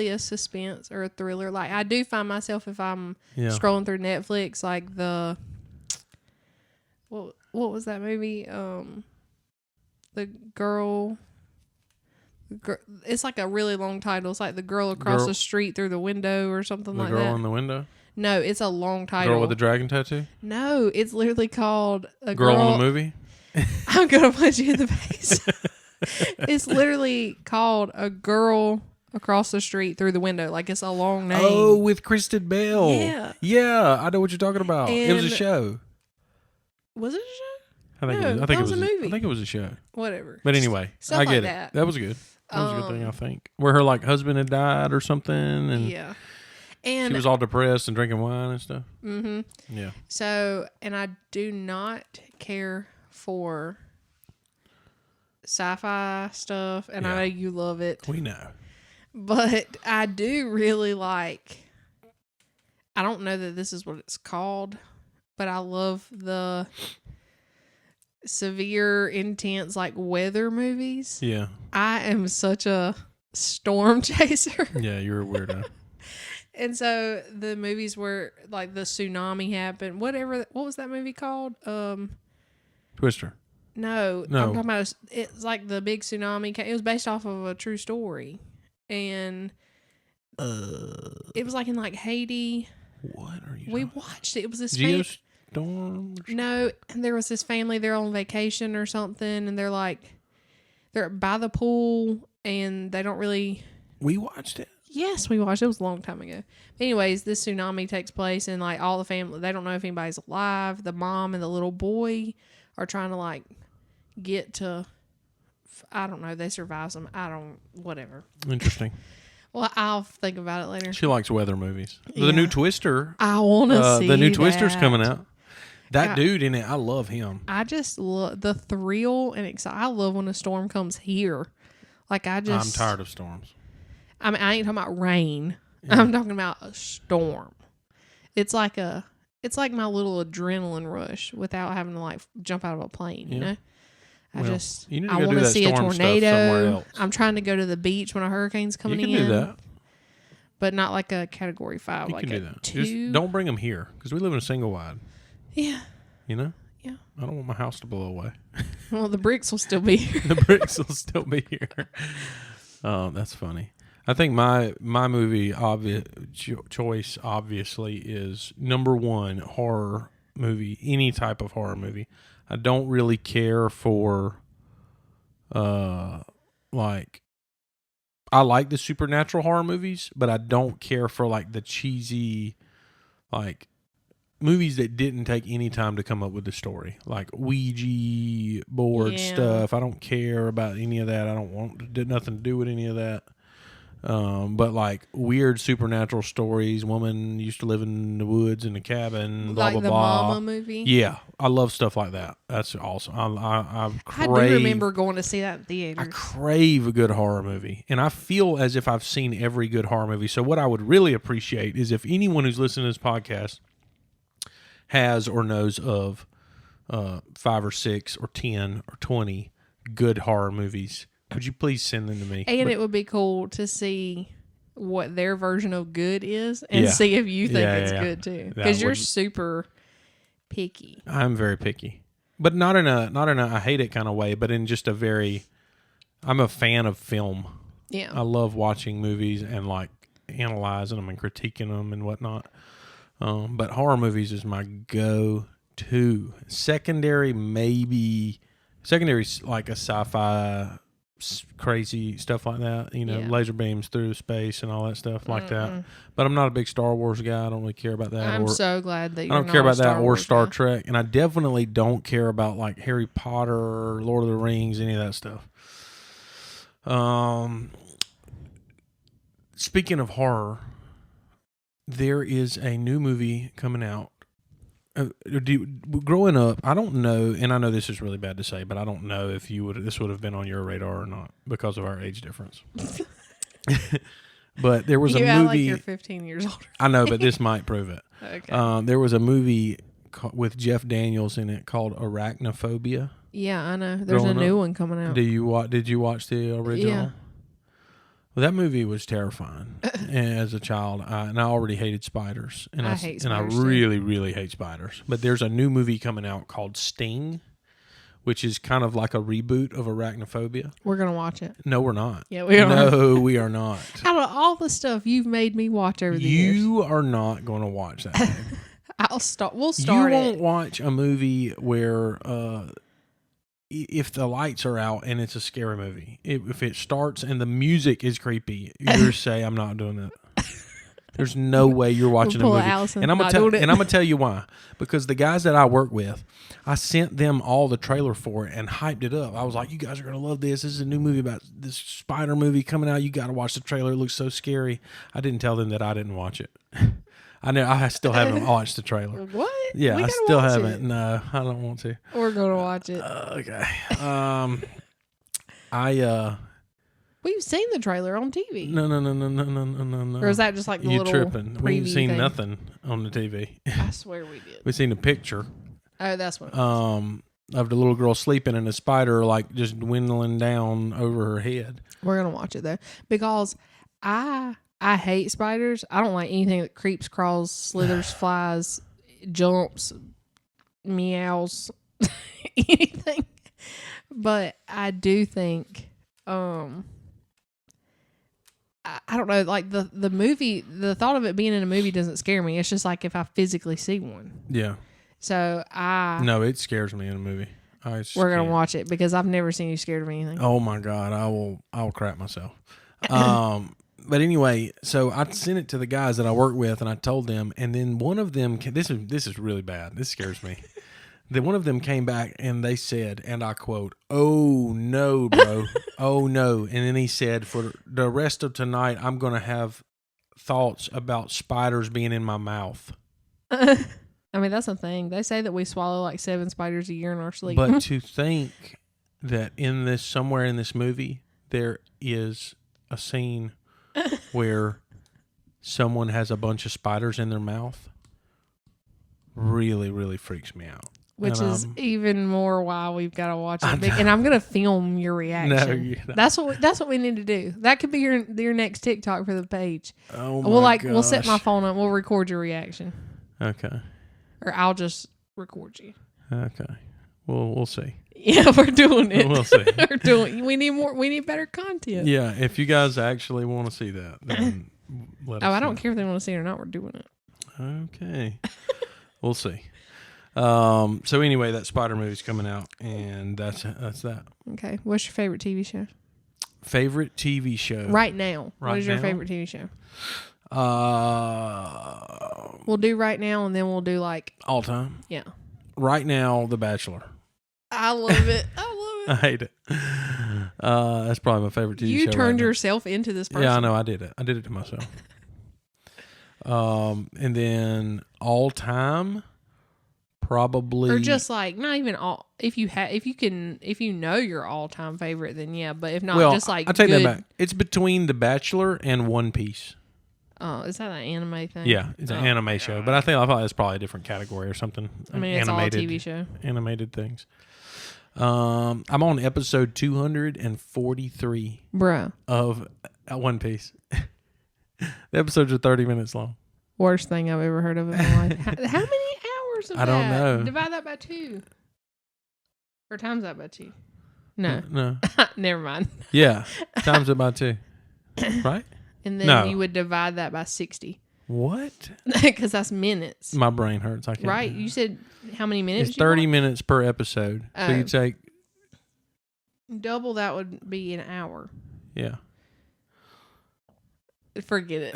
a suspense or a thriller. Like I do find myself if I'm scrolling through Netflix, like what was that movie? The girl. It's like a really long title. It's like The Girl Across the Street Through the Window or something like that. The Girl in the Window? No, it's a long title. Girl with the dragon tattoo? No, it's literally called A Girl in the Movie? I'm going to punch you in the face. It's literally called A Girl Across the Street Through the Window. Like it's a long name. Oh, with Kristen Bell. Yeah. Yeah, I know what you're talking about. And it was a show. Was it a show? I think it was a movie. I think it was a show. Whatever. But anyway, I get it. That was good. That was a good thing, I think. Where her like husband had died or something, and and she was all depressed and drinking wine and stuff. Mm-hmm. Yeah. So, and I do not care for sci-fi stuff, and I know you love it. We know. But I do really like. I don't know that this is what it's called, but I love the severe, intense, like weather movies. Yeah. I am such a storm chaser. Yeah, you're a weirdo. And so the movies where like the tsunami happened, what was that movie called? Twister. No. I'm talking about it's like the big tsunami. It was based off of a true story, and it was like in like Haiti. What are you? We watched it. It was this Storm? No, and there was this family. They're on vacation or something, and they're by the pool, and they don't really. We watched it. Yes, we watched it. It was a long time ago. Anyways, this tsunami takes place, and like all the family, they don't know if anybody's alive. The mom and the little boy are trying to like get to. I don't know. They survive some. Whatever. Interesting. Well, I'll think about it later. She likes weather movies. The new Twister. I want to see the new Twister's that. coming out. That dude in it, I love him. I just love the thrill and excitement. I love when a storm comes here. Like I'm tired of storms. I mean, I ain't talking about rain. Yeah. I'm talking about a storm. It's like my little adrenaline rush without having to like jump out of a plane. You know. I want to see a tornado. I'm trying to go to the beach when a hurricane's coming in. You can do that. But not like a Category 5. You like can do that. 2. Just don't bring them here because we live in a single wide. Yeah. You know? Yeah. I don't want my house to blow away. Well, the bricks will still be here. The bricks will still be here. Oh, that's funny. I think my movie choice obviously is number one, horror movie, any type of horror movie. I don't really care for, like, I like the supernatural horror movies, but I don't care for, like, the cheesy, like, movies that didn't take any time to come up with the story. Like, Ouija board stuff. I don't care about any of that. I don't want nothing to do with any of that. But like weird supernatural stories, woman used to live in the woods in a cabin, blah, like blah, the blah. Mama movie? Yeah. I love stuff like that. That's awesome. I do remember going to see that in theaters. I crave a good horror movie. And I feel as if I've seen every good horror movie. So what I would really appreciate is if anyone who's listening to this podcast has or knows of 5 or 6 or 10 or 20 good horror movies, would you please send them to me? And it would be cool to see what their version of good is and see if you think it's good too. Because you're super picky. I'm very picky. But not in a I hate it kind of way, but in just a very I'm a fan of film. Yeah. I love watching movies and like analyzing them and critiquing them and whatnot. But horror movies is my go 2. Secondary, maybe. Secondary's like a sci-fi crazy stuff like that, laser beams through space and all that stuff like that. But I'm not a big Star Wars guy. I don't really care about that. I'm so glad that you're I don't care about that or Star Trek, and I definitely don't care about like Harry Potter or Lord of the Rings, any of that stuff. Speaking of horror, there is a new movie coming out. Growing up, I don't know, and I know this is really bad to say, but I don't know if this would have been on your radar or not because of our age difference. But there was a movie. Like you're 15 years older. I know, but this might prove it. Okay. There was a movie with Jeff Daniels in it called Arachnophobia. Yeah, I know. There's a new one coming out. Did you watch the original? Yeah. Well, that movie was terrifying as a child, and I already hated spiders. And I hate spiders, and I really, really hate spiders. But there's a new movie coming out called Sting, which is kind of like a reboot of Arachnophobia. We're going to watch it. No, we're not. Yeah, we are. No, we are not. Out of all the stuff you've made me watch over the years. You are not going to watch that. We'll start it. You won't watch a movie where... if the lights are out and it's a scary movie, if it starts and the music is creepy, you say, I'm not doing that. There's no way you're watching a movie. Allison, and I'm gonna tell you why. Because the guys that I work with, I sent them all the trailer for it and hyped it up. I was like, you guys are gonna love this. This is a new movie about this spider movie coming out. You got to watch the trailer. It looks so scary. I didn't tell them that I didn't watch it. I still haven't watched the trailer. What? Yeah, I still haven't. No, I don't want to. We're going to watch it. Okay. We've seen the trailer on TV. No. Or is that just like the you little tripping? We ain't seen thing? nothing on the TV. I swear we did. We seen a picture. Oh, that's what it was. Of the little girl sleeping and a spider like just dwindling down over her head. We're going to watch it though. Because I hate spiders. I don't like anything that creeps, crawls, slithers, flies, jumps, meows, anything. But I do think, I don't know, like the movie, the thought of it being in a movie doesn't scare me. It's just like if I physically see one. Yeah. So No, it scares me in a movie. We're going to watch it because I've never seen you scared of anything. Oh my God. I'll crap myself. But anyway, so I sent it to the guys that I work with, and I told them, and then one of them, this is really bad. This scares me. Then one of them came back, and they said, and I quote, "Oh no, bro, oh no." And then he said, "For the rest of tonight, I'm going to have thoughts about spiders being in my mouth." I mean, that's a thing. They say that we swallow like 7 spiders a year in our sleep. But to think that somewhere in this movie, there is a scene where someone has a bunch of spiders in their mouth really, really freaks me out. Which is even more why we've got to watch it. And I'm going to film your reaction. No, that's what we need to do. That could be your next TikTok for the page. Oh my gosh. We'll set my phone up. We'll record your reaction. Okay. Or I'll just record you. Okay. Well, we'll see. Yeah, we're doing it. We'll see. We need more. We need better content. Yeah, if you guys actually want to see that, then let us know. I don't care if they want to see it or not. We're doing it. Okay. We'll see. So anyway, that Spider movie's coming out, and that's that. Okay. What's your favorite TV show? Favorite TV show right now. What is your favorite TV show? We'll do right now, and then we'll do like all time. Yeah. Right now, The Bachelor. I love it. I hate it. That's probably my favorite TV show. You turned yourself into this person. Yeah, I know. I did it. I did it to myself. And then all time, probably, or just like not even all. If you know your all time favorite, then yeah. But if not, just like I take that back. It's between The Bachelor and One Piece. Oh, is that an anime thing? Yeah, it's an anime show. But I thought it's probably a different category or something. I mean, it's all a TV show. Animated things. I'm on episode 243. Bruh. Of One Piece. The episodes are 30 minutes long. Worst thing I've ever heard of in my life. How many hours of that? I don't know. Divide that by 2. Or times that by 2. No. No. Never mind. Yeah. Times it by 2. Right? And then you would divide that by 60. What? Because that's minutes. My brain hurts. I can't. Right? You said how many minutes? It's 30 minutes per episode. So you take double. That would be an hour. Yeah. Forget it.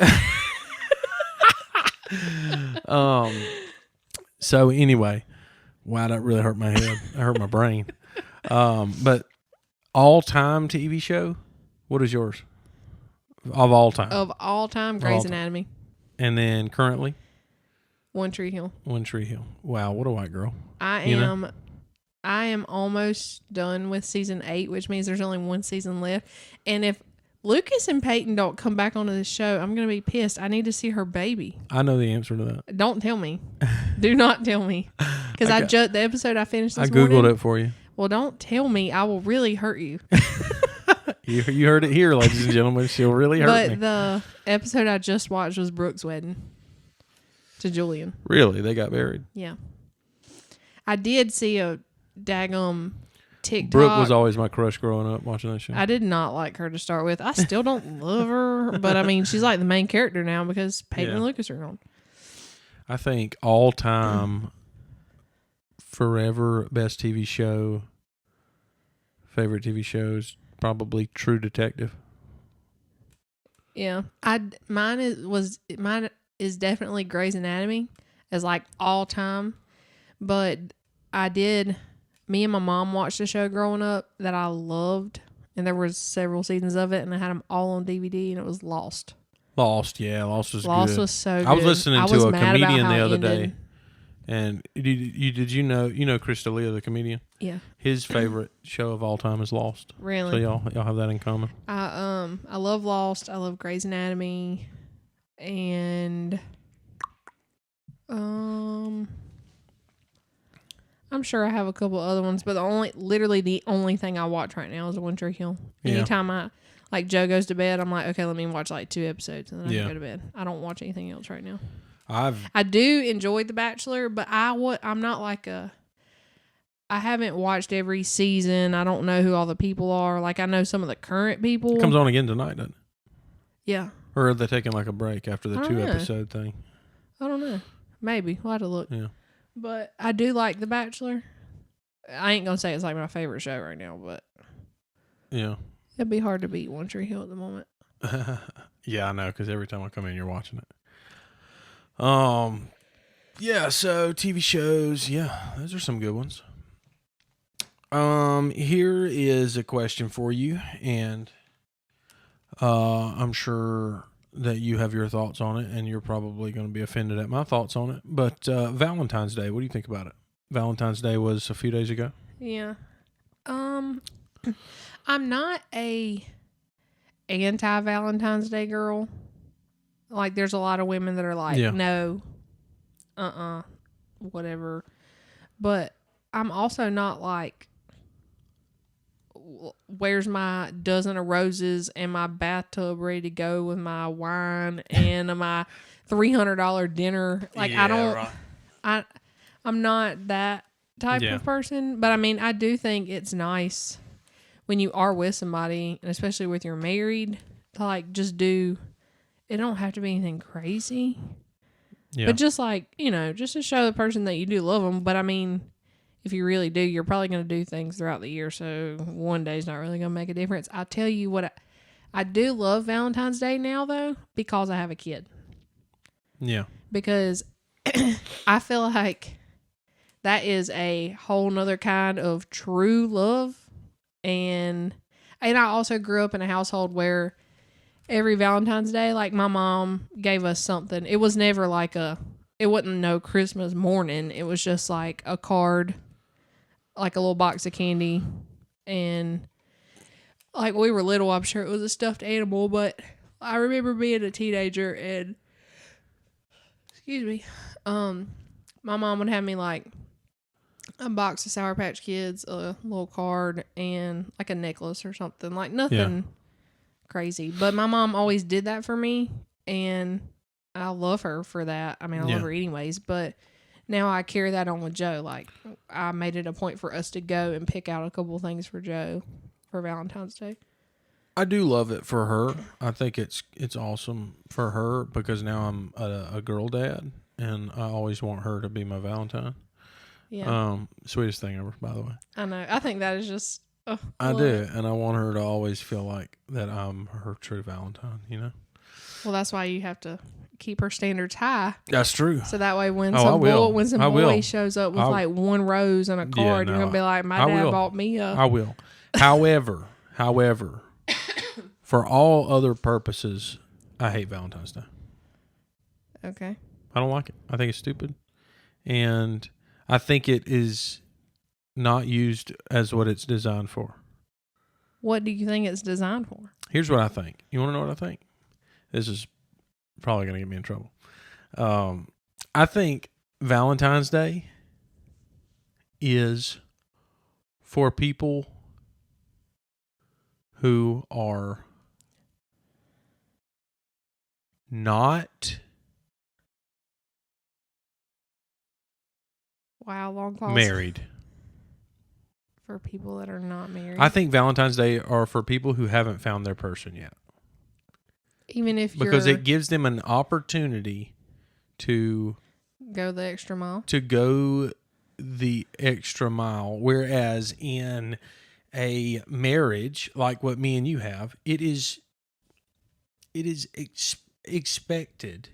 So anyway, wow, that really hurt my head. That hurt my brain. But all-time TV show, what is yours? Of all time. Of all time, Grey's Anatomy. And then currently? One Tree Hill. One Tree Hill. Wow, what a white girl. I am almost done with season 8, which means there's only one season left. And if Lucas and Peyton don't come back onto the show, I'm going to be pissed. I need to see her baby. I know the answer to that. Don't tell me. Do not tell me. Because the episode I finished this morning. I Googled morning, it for you. Well, don't tell me. I will really hurt you. You heard it here, ladies and gentlemen. She'll really hurt me. But the episode I just watched was Brooke's wedding to Julian. Really? They got married? Yeah. I did see a daggum TikTok. Brooke was always my crush growing up watching that show. I did not like her to start with. I still don't love her, but I mean, she's like the main character now because Peyton and Lucas are gone. I think all time, forever best TV show, favorite TV shows, probably True Detective. Yeah, mine is definitely Grey's Anatomy as like all time, but me and my mom watched a show growing up that I loved, and there was several seasons of it, and I had them all on DVD, and it was Lost. Lost was good. Lost was so good. I was listening to a comedian the other day, and did you know Chris D'Elia, the comedian? Yeah. His favorite show of all time is Lost. Really? So y'all have that in common. I love Lost. I love Grey's Anatomy, and I'm sure I have a couple other ones, but literally the only thing I watch right now is One Tree Hill. Anytime Joe goes to bed, I'm like, okay, let me watch like 2 episodes and then I can go to bed. I don't watch anything else right now. I do enjoy The Bachelor, but I'm not like I haven't watched every season. I don't know who all the people are. Like, I know some of the current people. It comes on again tonight, doesn't it? Yeah. Or are they taking like a break after the 2-episode thing? I don't know. Maybe. We'll have to look. Yeah. But I do like The Bachelor. I ain't going to say it's like my favorite show right now, but yeah, it'd be hard to beat One Tree Hill at the moment. Yeah, I know, because every time I come in, you're watching it. Yeah, so TV shows, those are some good ones. Here is a question for you, and I'm sure that you have your thoughts on it, and you're probably going to be offended at my thoughts on it. But Valentine's Day, what do you think about it? Valentine's Day was a few days ago. Yeah. I'm not a anti-Valentine's Day girl. Like, there's a lot of women that are like, no, whatever. But I'm also not like, where's my dozen of roses and my bathtub ready to go with my wine and my $300 dinner? Like, I'm not that type of person. But I mean, I do think it's nice when you are with somebody, and especially with you're married, to like just do. It don't have to be anything crazy. Yeah. But just like, just to show the person that you do love them. But I mean, if you really do, you're probably going to do things throughout the year. So one day's not really going to make a difference. I'll tell you what, I do love Valentine's Day now, though, because I have a kid. Yeah. Because I feel like that is a whole nother kind of true love. And I also grew up in a household where every Valentine's Day, like, my mom gave us something. It was never like it wasn't no Christmas morning. It was just like a card, like a little box of candy. And like, we were little, I'm sure it was a stuffed animal, but I remember being a teenager and, my mom would have me like a box of Sour Patch Kids, a little card, and like a necklace or something. Like, nothing crazy. But my mom always did that for me, and I love her for that. I mean, I love her anyways, but now I carry that on with Joe. Like, I made it a point for us to go and pick out a couple things for Joe for Valentine's Day. I do love it for her. I think it's awesome for her because now I'm a girl dad, and I always want her to be my Valentine. Yeah. Sweetest thing ever, by the way. I know. I think that is just. I do, and I want her to always feel like that I'm her true Valentine. You know. Well, that's why you have to keep her standards high. That's true. So that way, when I some will. boy shows up with like one rose and a card, you're gonna be like, "My dad bought me a." I will. However, for all other purposes, I hate Valentine's Day. Okay. I don't like it. I think it's stupid, and I think it is not used as what it's designed for. What do you think it's designed for? Here's what I think. You want to know what I think? This is probably going to get me in trouble. I think Valentine's Day is for people who are not long pause. married. For people that are not married. I think Valentine's Day are for people who haven't found their person yet. Even if because it gives them an opportunity to go the extra mile. Whereas in a marriage like what me and you have, it is expected.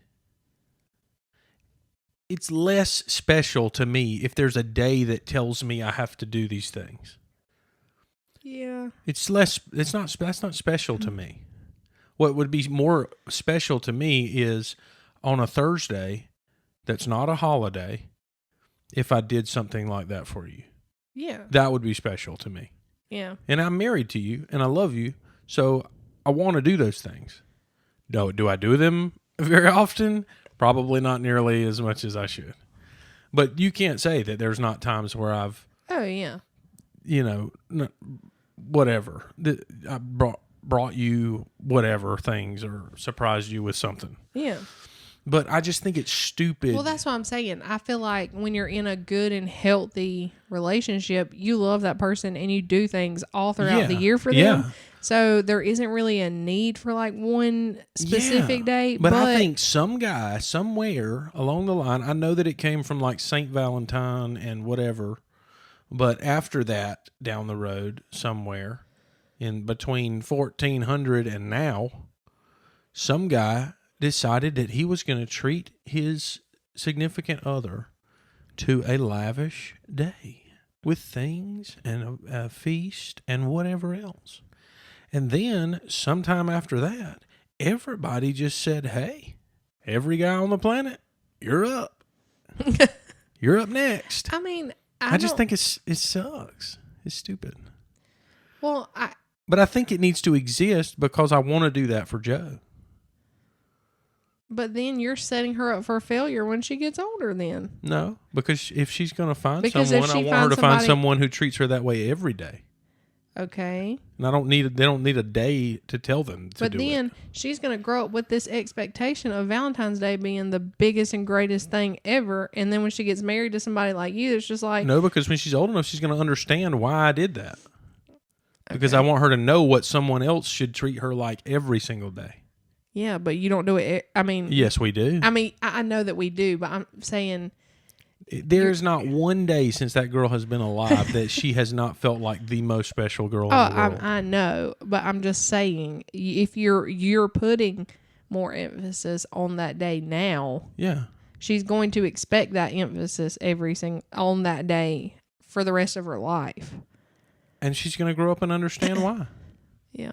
It's less special to me if there's a day that tells me I have to do these things. Yeah. That's not special to me. What would be more special to me is on a Thursday that's not a holiday, if I did something like that for you. Yeah. That would be special to me. Yeah. And I'm married to you and I love you, so I want to do those things. Do I do them very often? Probably not nearly as much as I should. But you can't say that there's not times where I've... Oh, yeah. Whatever. I brought you whatever things or surprised you with something. Yeah. But I just think it's stupid. Well, that's what I'm saying. I feel like when you're in a good and healthy relationship, you love that person and you do things all throughout the year for them. Yeah. So there isn't really a need for like one specific day. But I think some guy somewhere along the line, I know that it came from like St. Valentine and whatever, but after that down the road somewhere in between 1400 and now, some guy decided that he was going to treat his significant other to a lavish day with things and a feast and whatever else. And then sometime after that, everybody just said, hey, every guy on the planet, you're up. You're up next. I mean, I just think it sucks. It's stupid. Well, but I think it needs to exist because I want to do that for Joe. But then you're setting her up for failure when she gets older then. No, because if she's going to find someone, I want her to find someone who treats her that way every day. Okay. And they don't need a day to tell them to do it. But then she's going to grow up with this expectation of Valentine's Day being the biggest and greatest thing ever. And then when she gets married to somebody like you, it's just like... No, because when she's old enough, she's going to understand why I did that. Because I want her to know what someone else should treat her like every single day. Yeah, but you don't do it. I mean... Yes, we do. I mean, I know that we do, but I'm saying... There's not one day since that girl has been alive that she has not felt like the most special girl in the world. I know, but I'm just saying, if you're putting more emphasis on that day now, yeah, she's going to expect that emphasis on that day for the rest of her life, and she's going to grow up and understand why. Yeah.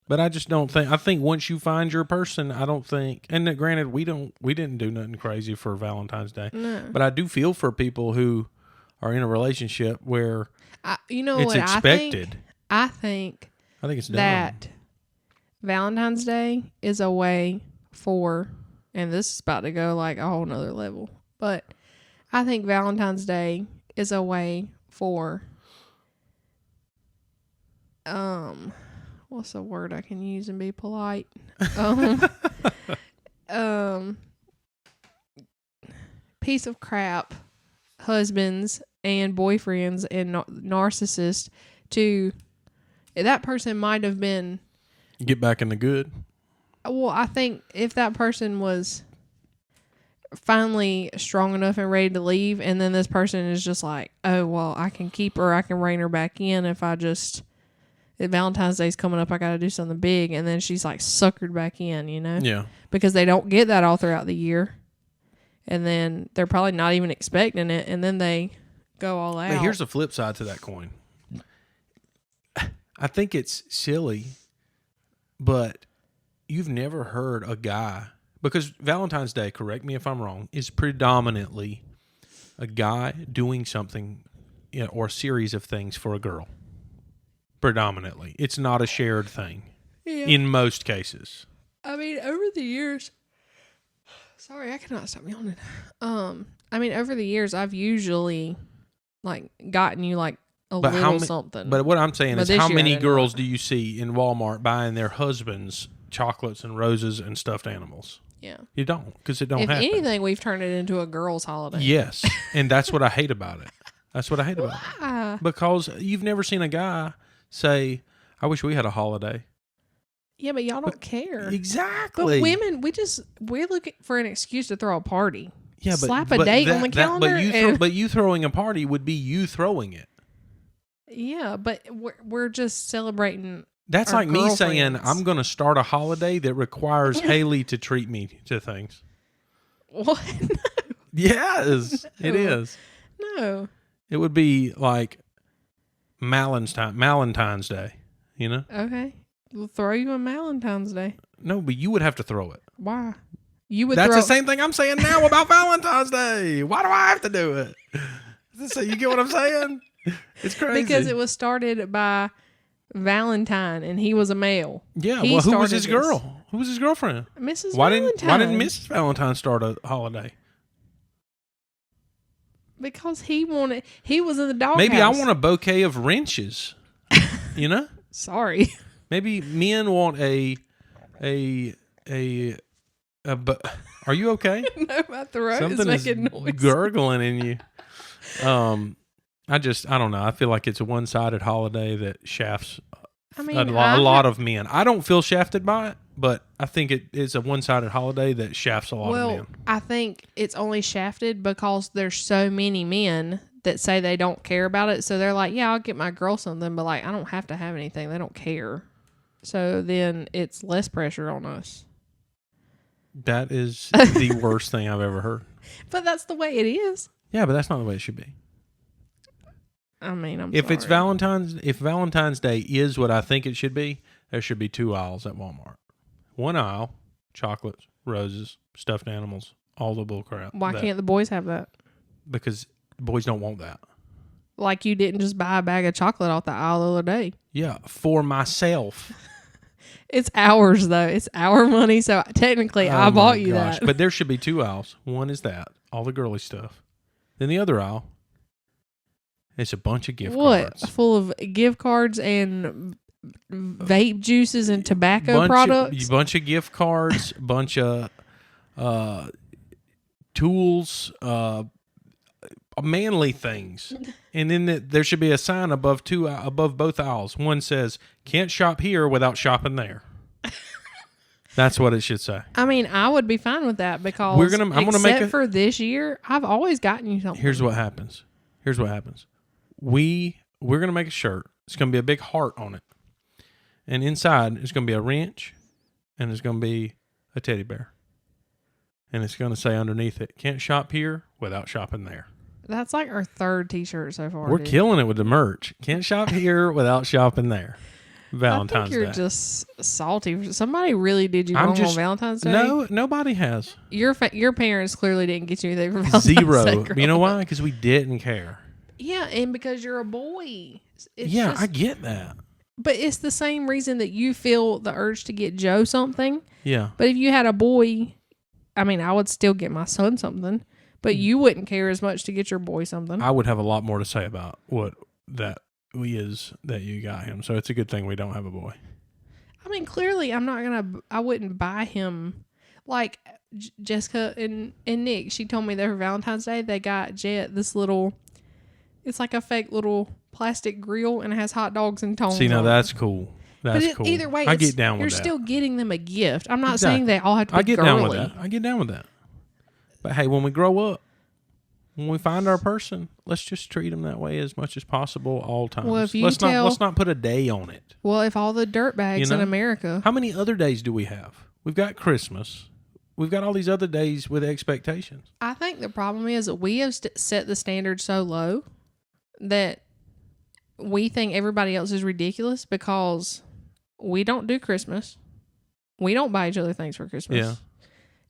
But I just don't think. I think once you find your person, I don't think. And granted, we didn't do nothing crazy for Valentine's Day. No. But I do feel for people who are in a relationship where it's expected. I think it's dumb. that Valentine's Day is a way for, and this is about to go like a whole nother level, but I think Valentine's Day is a way for, what's a word I can use and be polite? Piece of crap husbands and boyfriends and narcissists that person might have been Get back in the good. Well, I think if that person was finally strong enough and ready to leave, and then this person is just like, oh, well, I can keep her, I can rein her back in if Valentine's Day's coming up, I got to do something big, and then she's like suckered back in, Yeah. Because they don't get that all throughout the year, and then they're probably not even expecting it, and then they go all out. But here's the flip side to that coin. I think it's silly, but you've never heard a guy, because Valentine's Day, correct me if I'm wrong, is predominantly a guy doing something, or a series of things for a girl. Predominantly. It's not a shared thing in most cases. I mean, over the years, sorry, I cannot stop yawning. I mean, over the years, I've usually gotten you little something. But what I'm saying is, how many girls do you see in Walmart buying their husbands chocolates and roses and stuffed animals? Yeah. You don't, because it don't happen. If anything, we've turned it into a girls' holiday. Yes, and that's what I hate about it. That's what I hate about it. Because you've never seen a guy say, I wish we had a holiday. Yeah, but y'all don't care. Exactly. But women, we're looking for an excuse to throw a party. Yeah, slap a date on the calendar. But you throwing a party would be you throwing it. Yeah, but we're just celebrating. That's like me saying, friends. I'm going to start a holiday that requires Haley to treat me to things. What? No. Yes, it is. No. It would be like Valentine's Day, Okay. We'll throw you on Valentine's Day. No, but you would have to throw it. Why? That's the same thing I'm saying now about Valentine's Day. Why do I have to do it? So you get what I'm saying? It's crazy. Because it was started by Valentine, and he was a male. Yeah, who was his girl? Who was his girlfriend? Mrs. Why Valentine. didn't Mrs. Valentine start a holiday? Because he was in the doghouse. Maybe I want a bouquet of wrenches. Sorry. Maybe men want a are you okay? No, my throat Something is making noise. Gurgling in you. I don't know. I feel like it's a one-sided holiday that shafts a lot of men. I don't feel shafted by it, but I think it is a one-sided holiday that shafts a lot of men. I think it's only shafted because there's so many men that say they don't care about it. So they're like, yeah, I'll get my girl something, but I don't have to have anything. They don't care. So then it's less pressure on us. That is the worst thing I've ever heard. But that's the way it is. Yeah, but that's not the way it should be. I mean, if Valentine's Day is what I think it should be, there should be 2 aisles at Walmart. One aisle, chocolates, roses, stuffed animals, all the bull crap. Why can't the boys have that? Because boys don't want that. Like you didn't just buy a bag of chocolate off the aisle the other day. Yeah, for myself. It's ours, though. It's our money, so technically I bought you that. But there should be 2 aisles. One is that, all the girly stuff. Then the other aisle, it's a bunch of gift cards. Full of gift cards and vape juices and tobacco products? Bunch of gift cards, bunch of tools, manly things. And then there should be a sign above both aisles. One says, can't shop here without shopping there. That's what it should say. I mean, I would be fine with that because except for this year, I've always gotten you something. Here's what happens. We're going to make a shirt. It's going to be a big heart on it. And inside, it's going to be a wrench, and there's going to be a teddy bear. And it's going to say underneath it, can't shop here without shopping there. That's like our 3rd T-shirt so far. We're killing it with the merch. Can't shop here without shopping there. Valentine's Day. I think you're just salty. Somebody really did you wrong on Valentine's Day? No, nobody has. Your parents clearly didn't get you anything for Valentine's Day. 0. You know why? Because we didn't care. Yeah, and because you're a boy. I get that. But it's the same reason that you feel the urge to get Joe something. Yeah. But if you had a boy, I mean, I would still get my son something. But you wouldn't care as much to get your boy something. I would have a lot more to say about what that is that you got him. So it's a good thing we don't have a boy. I mean, clearly, I wouldn't buy him. Like Jessica and Nick, she told me that for Valentine's Day, they got Jet this little, it's like a fake little plastic grill and it has hot dogs and tongs. See, now on that's cool. That's cool. Either way, I get down with that. You're still getting them a gift. I'm not saying they all have to be I get girly. down with that. I get down with that. But hey, when we grow up, when we find our person, let's just treat them that way as much as possible all times. Well, if let's not put a day on it. Well, if all the dirtbags in America, how many other days do we have? We've got Christmas. We've got all these other days with expectations. I think the problem is that we have set the standard so low that we think everybody else is ridiculous because we don't do Christmas. We don't buy each other things for Christmas. Yeah.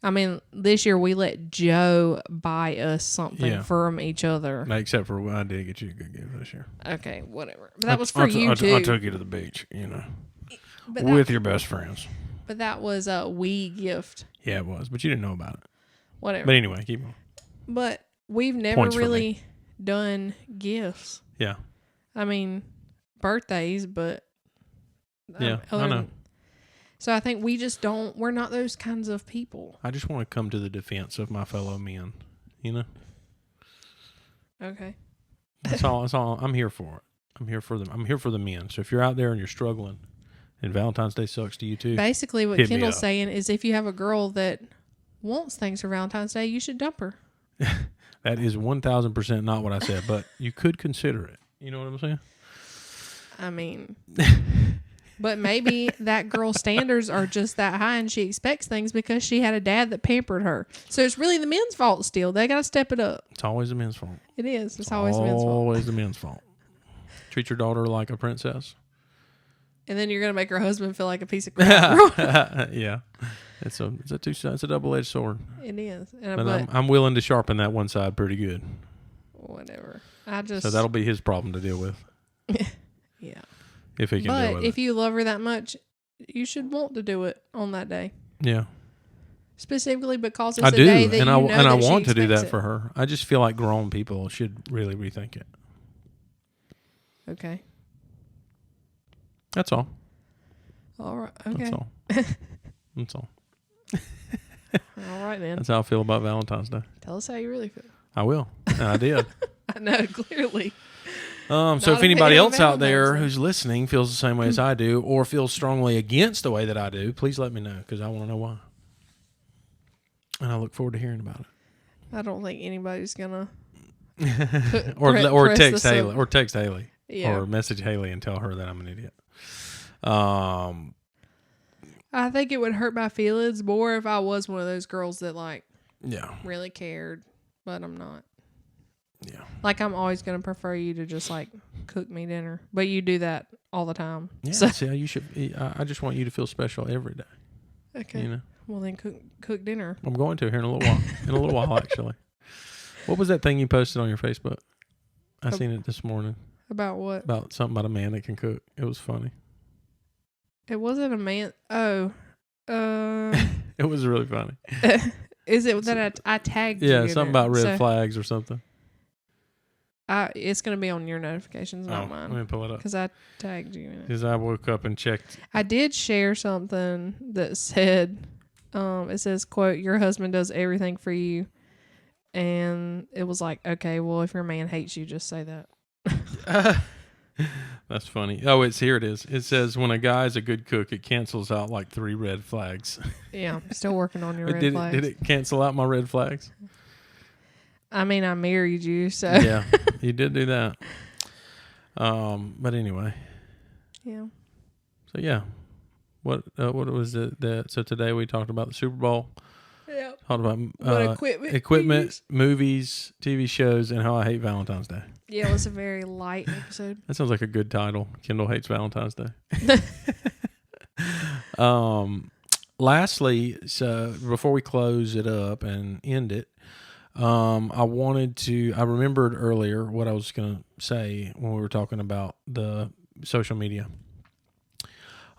I mean, this year we let Joe buy us something from each other. Except for I did get you a good gift this year. Okay, whatever. But that was for you too. I took you to the beach, with your best friends. But that was a we gift. Yeah, it was. But you didn't know about it. Whatever. But anyway, keep on. But we've never really done gifts. Yeah. I mean, birthdays, but... Yeah, I know. So I think we just don't... We're not those kinds of people. I just want to come to the defense of my fellow men, Okay. That's all. I'm here for it. I'm here for them. I'm here for the men. So if you're out there and you're struggling, and Valentine's Day sucks to you too. Basically, what Kendall's saying is if you have a girl that wants things for Valentine's Day, you should dump her. That is 1,000% not what I said, but you could consider it. You know what I'm saying? I mean, but maybe that girl's standards are just that high and she expects things because she had a dad that pampered her. So it's really the men's fault still. They got to step it up. It's always the men's fault. It is. It's always the men's fault. Always the men's fault. Treat your daughter like a princess. And then you're going to make her husband feel like a piece of crap. Yeah. It's a double-edged sword. It is. But I'm willing to sharpen that one side pretty good. Whatever. So that'll be his problem to deal with. Yeah. If he can deal with it. But if you love her that much, you should want to do it on that day. Yeah. Specifically because it's a day that I want to do that for her. I just feel like grown people should really rethink it. Okay. That's all. All right. Okay. That's all. That's all. All right, then. That's how I feel about Valentine's Day. Tell us how you really feel. I will. And I did. I know, clearly. So if anybody else out there who's listening feels the same way as I do or feels strongly against the way that I do, please let me know because I want to know why. And I look forward to hearing about it. I don't think anybody's going to... or text Haley. Or text Haley. Yeah. Or message Haley and tell her that I'm an idiot. I think it would hurt my feelings more if I was one of those girls that really cared, but I'm not. Yeah. Like I'm always going to prefer you to just cook me dinner, but you do that all the time. Yeah. So. See, you should. I just want you to feel special every day. Okay. Well, then cook dinner. I'm going to here in a little while. In a little while, actually. What was that thing you posted on your Facebook? I seen it this morning. About what? About something about a man that can cook. It was funny. It wasn't a man. Oh. It was really funny. Is it that I tagged you? Yeah, something about red flags or something. It's going to be on your notifications, not mine. Let me pull it up. Because I tagged you in it. Because I woke up and checked. I did share something that said, it says, quote, your husband does everything for you. And it was like, okay, well, if your man hates you, just say that. That's funny. Oh, here it is. It says, when a guy is a good cook, it cancels out like 3 red flags. Yeah, I'm still working on your red flags. Did it cancel out my red flags? I mean, I married you, so. Yeah, you did do that. But anyway. Yeah. So, yeah. What was it? So today we talked about the Super Bowl. Yeah. Talked about equipment, movies, TV shows, and how I hate Valentine's Day. Yeah, it was a very light episode. That sounds like a good title. Kendall hates Valentine's Day. Lastly, so before we close it up and end it, I remembered earlier what I was going to say when we were talking about the social media.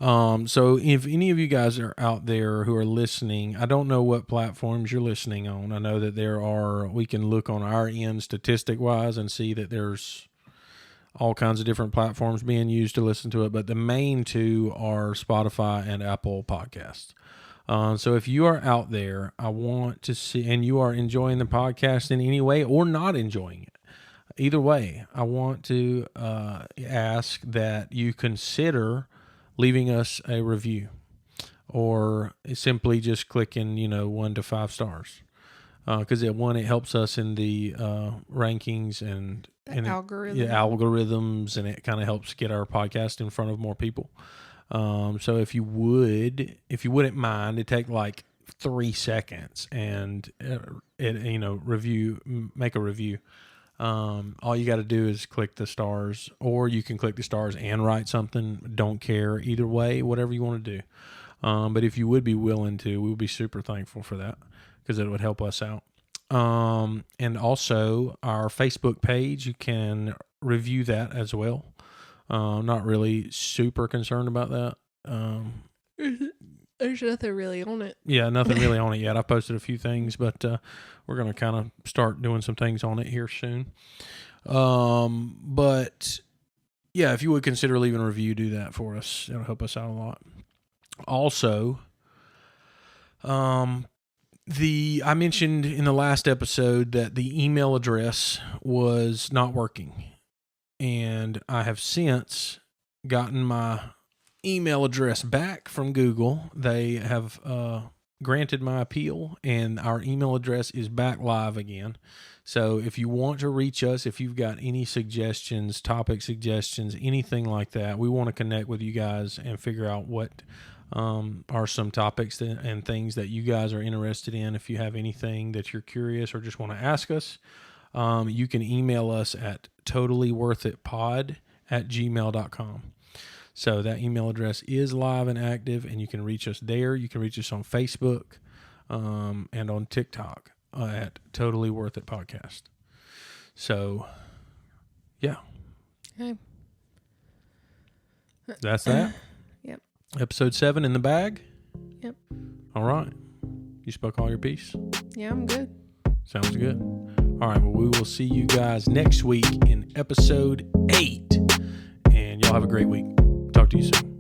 So if any of you guys are out there who are listening, I don't know what platforms you're listening on. I know that we can look on our end statistic wise and see that there's all kinds of different platforms being used to listen to it, but the main 2 are Spotify and Apple Podcasts. So if you are out there, I want to see, and you are enjoying the podcast in any way or not enjoying it, either way, I want to ask that you consider leaving us a review, or simply just clicking 1 to 5 stars, because it helps us in the rankings and algorithms, and it kind of helps get our podcast in front of more people. So if you wouldn't mind, it take like 3 seconds and make a review. All you got to do is click the stars, or you can click the stars and write something. Don't care either way, whatever you want to do. But if you would be willing to, we would be super thankful for that, because it would help us out. And also our Facebook page, you can review that as well. Not really super concerned about that. There's nothing really on it. Yeah, nothing really on it yet. I posted a few things, but we're going to kind of start doing some things on it here soon. But yeah, if you would consider leaving a review, do that for us. It'll help us out a lot. Also, I mentioned in the last episode that the email address was not working, and I have since gotten my email address back from Google. They have granted my appeal, and our email address is back live again. So if you want to reach us, if you've got any suggestions, topic suggestions, anything like that, we want to connect with you guys and figure out what are some topics and things that you guys are interested in. If you have anything that you're curious or just want to ask us, you can email us at totallyworthitpod@gmail.com. So that email address is live and active, and you can reach us there. You can reach us on Facebook and on TikTok at Totally Worth It Podcast. So, yeah. Okay. That's that. Yep. Episode 7 in the bag? Yep. All right. You spoke all your piece? Yeah, I'm good. Sounds good. All right. Well, we will see you guys next week in episode 8. And y'all have a great week. Talk to you soon.